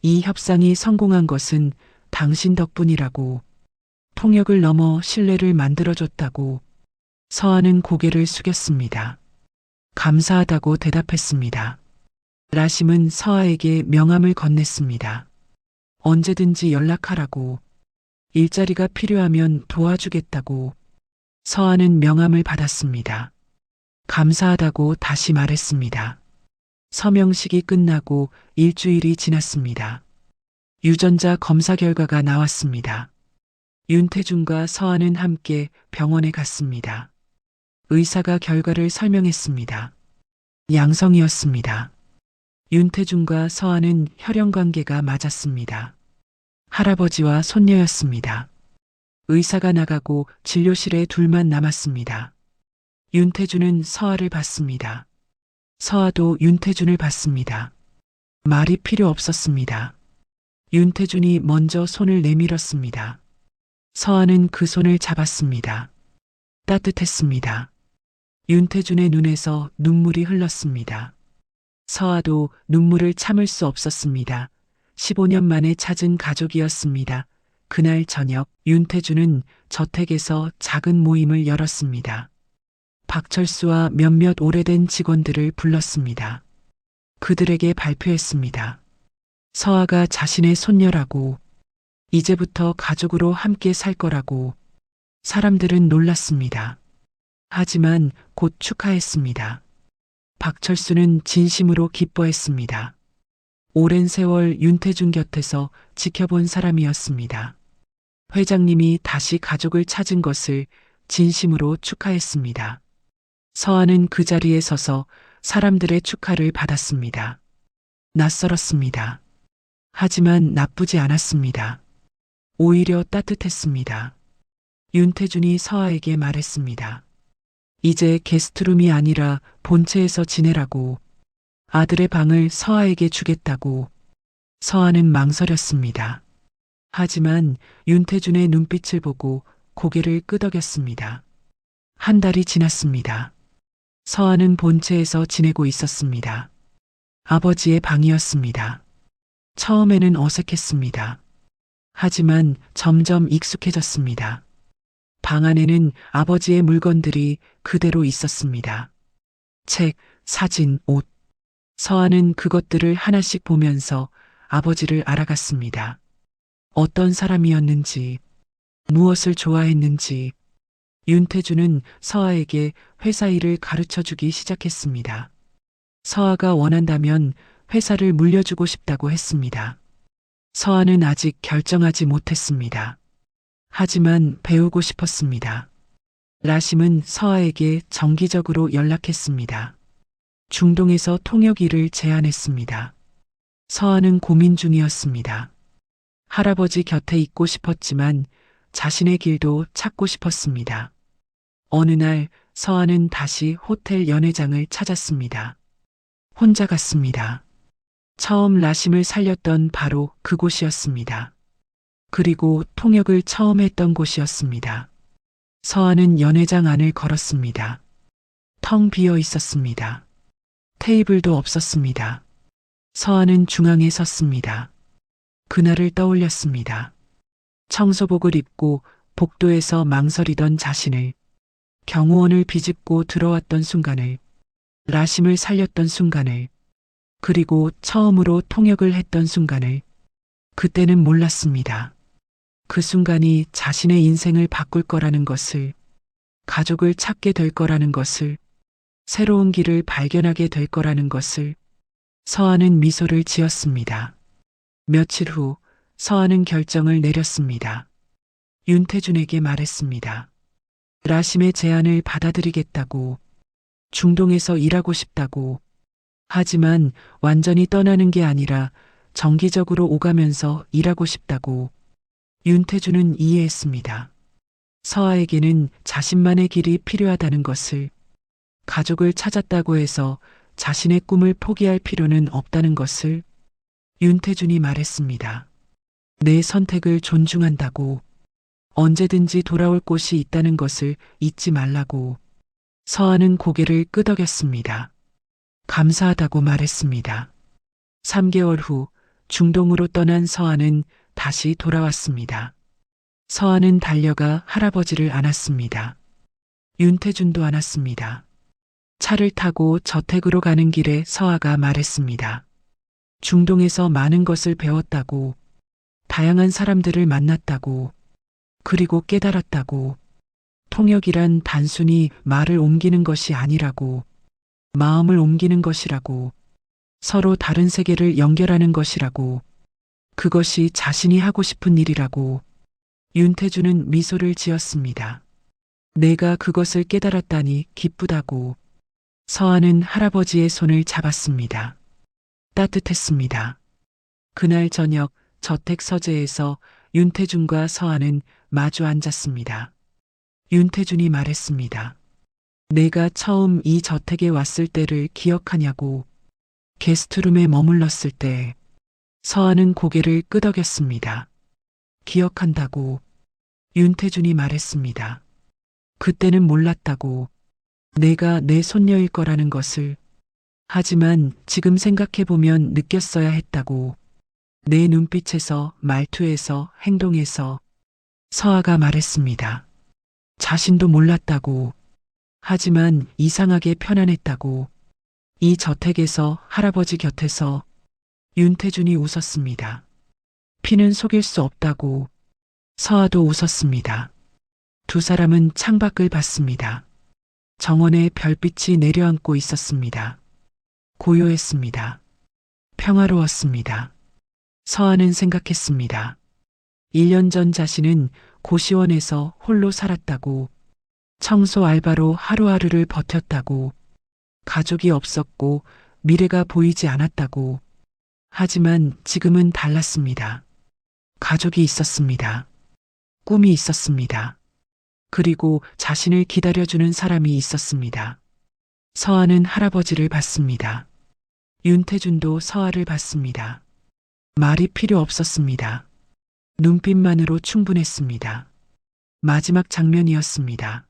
이 협상이 성공한 것은 당신 덕분이라고. 통역을 넘어 신뢰를 만들어줬다고. 서아는 고개를 숙였습니다. 감사하다고 대답했습니다. 라심은 서아에게 명함을 건넸습니다. 언제든지 연락하라고. 일자리가 필요하면 도와주겠다고. 서아는 명함을 받았습니다. 감사하다고 다시 말했습니다. 서명식이 끝나고 일주일이 지났습니다. 유전자 검사 결과가 나왔습니다. 윤태준과 서아는 함께 병원에 갔습니다. 의사가 결과를 설명했습니다. 양성이었습니다. 윤태준과 서아는 혈연 관계가 맞았습니다. 할아버지와 손녀였습니다. 의사가 나가고 진료실에 둘만 남았습니다. 윤태준은 서아를 봤습니다. 서아도 윤태준을 봤습니다. 말이 필요 없었습니다. 윤태준이 먼저 손을 내밀었습니다. 서아는 그 손을 잡았습니다. 따뜻했습니다. 윤태준의 눈에서 눈물이 흘렀습니다. 서아도 눈물을 참을 수 없었습니다. 15년 만에 찾은 가족이었습니다. 그날 저녁 윤태준은 저택에서 작은 모임을 열었습니다. 박철수와 몇몇 오래된 직원들을 불렀습니다. 그들에게 발표했습니다. 서아가 자신의 손녀라고, 이제부터 가족으로 함께 살 거라고. 사람들은 놀랐습니다. 하지만 곧 축하했습니다. 박철수는 진심으로 기뻐했습니다. 오랜 세월 윤태준 곁에서 지켜본 사람이었습니다. 회장님이 다시 가족을 찾은 것을 진심으로 축하했습니다. 서아는 그 자리에 서서 사람들의 축하를 받았습니다. 낯설었습니다. 하지만 나쁘지 않았습니다. 오히려 따뜻했습니다. 윤태준이 서아에게 말했습니다. 이제 게스트룸이 아니라 본체에서 지내라고. 아들의 방을 서아에게 주겠다고. 서아는 망설였습니다. 하지만 윤태준의 눈빛을 보고 고개를 끄덕였습니다. 한 달이 지났습니다. 서아는 본체에서 지내고 있었습니다. 아버지의 방이었습니다. 처음에는 어색했습니다. 하지만 점점 익숙해졌습니다. 방 안에는 아버지의 물건들이 그대로 있었습니다. 책, 사진, 옷. 서아는 그것들을 하나씩 보면서 아버지를 알아갔습니다. 어떤 사람이었는지, 무엇을 좋아했는지. 윤태준은 서아에게 회사 일을 가르쳐 주기 시작했습니다. 서아가 원한다면 회사를 물려주고 싶다고 했습니다. 서아는 아직 결정하지 못했습니다. 하지만 배우고 싶었습니다. 라심은 서아에게 정기적으로 연락했습니다. 중동에서 통역 일을 제안했습니다. 서아는 고민 중이었습니다. 할아버지 곁에 있고 싶었지만 자신의 길도 찾고 싶었습니다. 어느 날 서아는 다시 호텔 연회장을 찾았습니다. 혼자 갔습니다. 처음 라심을 살렸던 바로 그곳이었습니다. 그리고 통역을 처음 했던 곳이었습니다. 서아는 연회장 안을 걸었습니다. 텅 비어 있었습니다. 테이블도 없었습니다. 서아는 중앙에 섰습니다. 그날을 떠올렸습니다. 청소복을 입고 복도에서 망설이던 자신을, 경호원을 비집고 들어왔던 순간을, 라심을 살렸던 순간을, 그리고 처음으로 통역을 했던 순간을. 그때는 몰랐습니다. 그 순간이 자신의 인생을 바꿀 거라는 것을, 가족을 찾게 될 거라는 것을, 새로운 길을 발견하게 될 거라는 것을. 서아는 미소를 지었습니다. 며칠 후 서아는 결정을 내렸습니다. 윤태준에게 말했습니다. 라심의 제안을 받아들이겠다고. 중동에서 일하고 싶다고. 하지만 완전히 떠나는 게 아니라 정기적으로 오가면서 일하고 싶다고. 윤태준은 이해했습니다. 서아에게는 자신만의 길이 필요하다는 것을, 가족을 찾았다고 해서 자신의 꿈을 포기할 필요는 없다는 것을. 윤태준이 말했습니다. 내 선택을 존중한다고. 언제든지 돌아올 곳이 있다는 것을 잊지 말라고. 서아는 고개를 끄덕였습니다. 감사하다고 말했습니다. 3개월 후 중동으로 떠난 서아는 다시 돌아왔습니다. 서아는 달려가 할아버지를 안았습니다. 윤태준도 안았습니다. 차를 타고 저택으로 가는 길에 서아가 말했습니다. 중동에서 많은 것을 배웠다고, 다양한 사람들을 만났다고, 그리고 깨달았다고. 통역이란 단순히 말을 옮기는 것이 아니라고, 마음을 옮기는 것이라고, 서로 다른 세계를 연결하는 것이라고, 그것이 자신이 하고 싶은 일이라고. 윤태준은 미소를 지었습니다. 내가 그것을 깨달았다니 기쁘다고. 서아는 할아버지의 손을 잡았습니다. 따뜻했습니다. 그날 저녁 저택 서재에서 윤태준과 서아는 마주 앉았습니다. 윤태준이 말했습니다. 내가 처음 이 저택에 왔을 때를 기억하냐고. 게스트룸에 머물렀을 때 서아는 고개를 끄덕였습니다. 기억한다고 윤태준이 말했습니다. 그때는 몰랐다고. 내가 내 손녀일 거라는 것을. 하지만 지금 생각해보면 느꼈어야 했다고. 내 눈빛에서, 말투에서, 행동에서. 서아가 말했습니다. 자신도 몰랐다고. 하지만 이상하게 편안했다고. 이 저택에서, 할아버지 곁에서. 윤태준이 웃었습니다. 피는 속일 수 없다고. 서아도 웃었습니다. 두 사람은 창밖을 봤습니다. 정원에 별빛이 내려앉고 있었습니다. 고요했습니다. 평화로웠습니다. 서아는 생각했습니다. 1년 전 자신은 고시원에서 홀로 살았다고. 청소 알바로 하루하루를 버텼다고. 가족이 없었고 미래가 보이지 않았다고. 하지만 지금은 달랐습니다. 가족이 있었습니다. 꿈이 있었습니다. 그리고 자신을 기다려주는 사람이 있었습니다. 서아는 할아버지를 봤습니다. 윤태준도 서아를 봤습니다. 말이 필요 없었습니다. 눈빛만으로 충분했습니다. 마지막 장면이었습니다.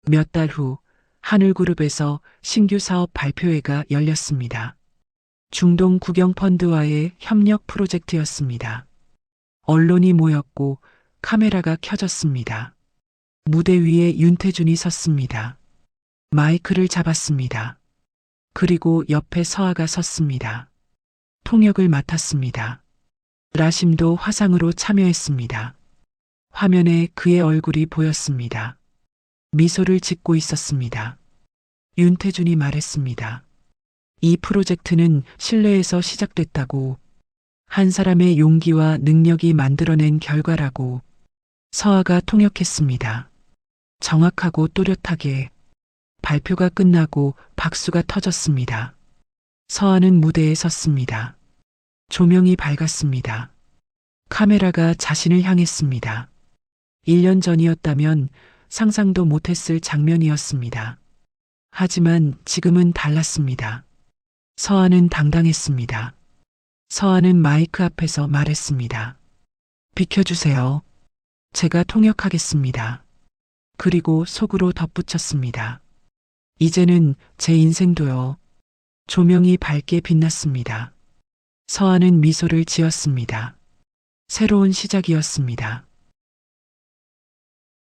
몇 달 후 하늘그룹에서 신규 사업 발표회가 열렸습니다. 중동 국영펀드와의 협력 프로젝트였습니다. 언론이 모였고 카메라가 켜졌습니다. 무대 위에 윤태준이 섰습니다. 마이크를 잡았습니다. 그리고 옆에 서아가 섰습니다. 통역을 맡았습니다. 라심도 화상으로 참여했습니다. 화면에 그의 얼굴이 보였습니다. 미소를 짓고 있었습니다. 윤태준이 말했습니다. 이 프로젝트는 신뢰에서 시작됐다고. 한 사람의 용기와 능력이 만들어낸 결과라고. 서아가 통역했습니다. 정확하고 또렷하게. 발표가 끝나고 박수가 터졌습니다. 서아는 무대에 섰습니다. 조명이 밝았습니다. 카메라가 자신을 향했습니다. 1년 전이었다면 상상도 못했을 장면이었습니다. 하지만 지금은 달랐습니다. 서아는 당당했습니다. 서아는 마이크 앞에서 말했습니다. 비켜주세요. 제가 통역하겠습니다. 그리고 속으로 덧붙였습니다. 이제는 제 인생도요. 조명이 밝게 빛났습니다. 서아는 미소를 지었습니다. 새로운 시작이었습니다.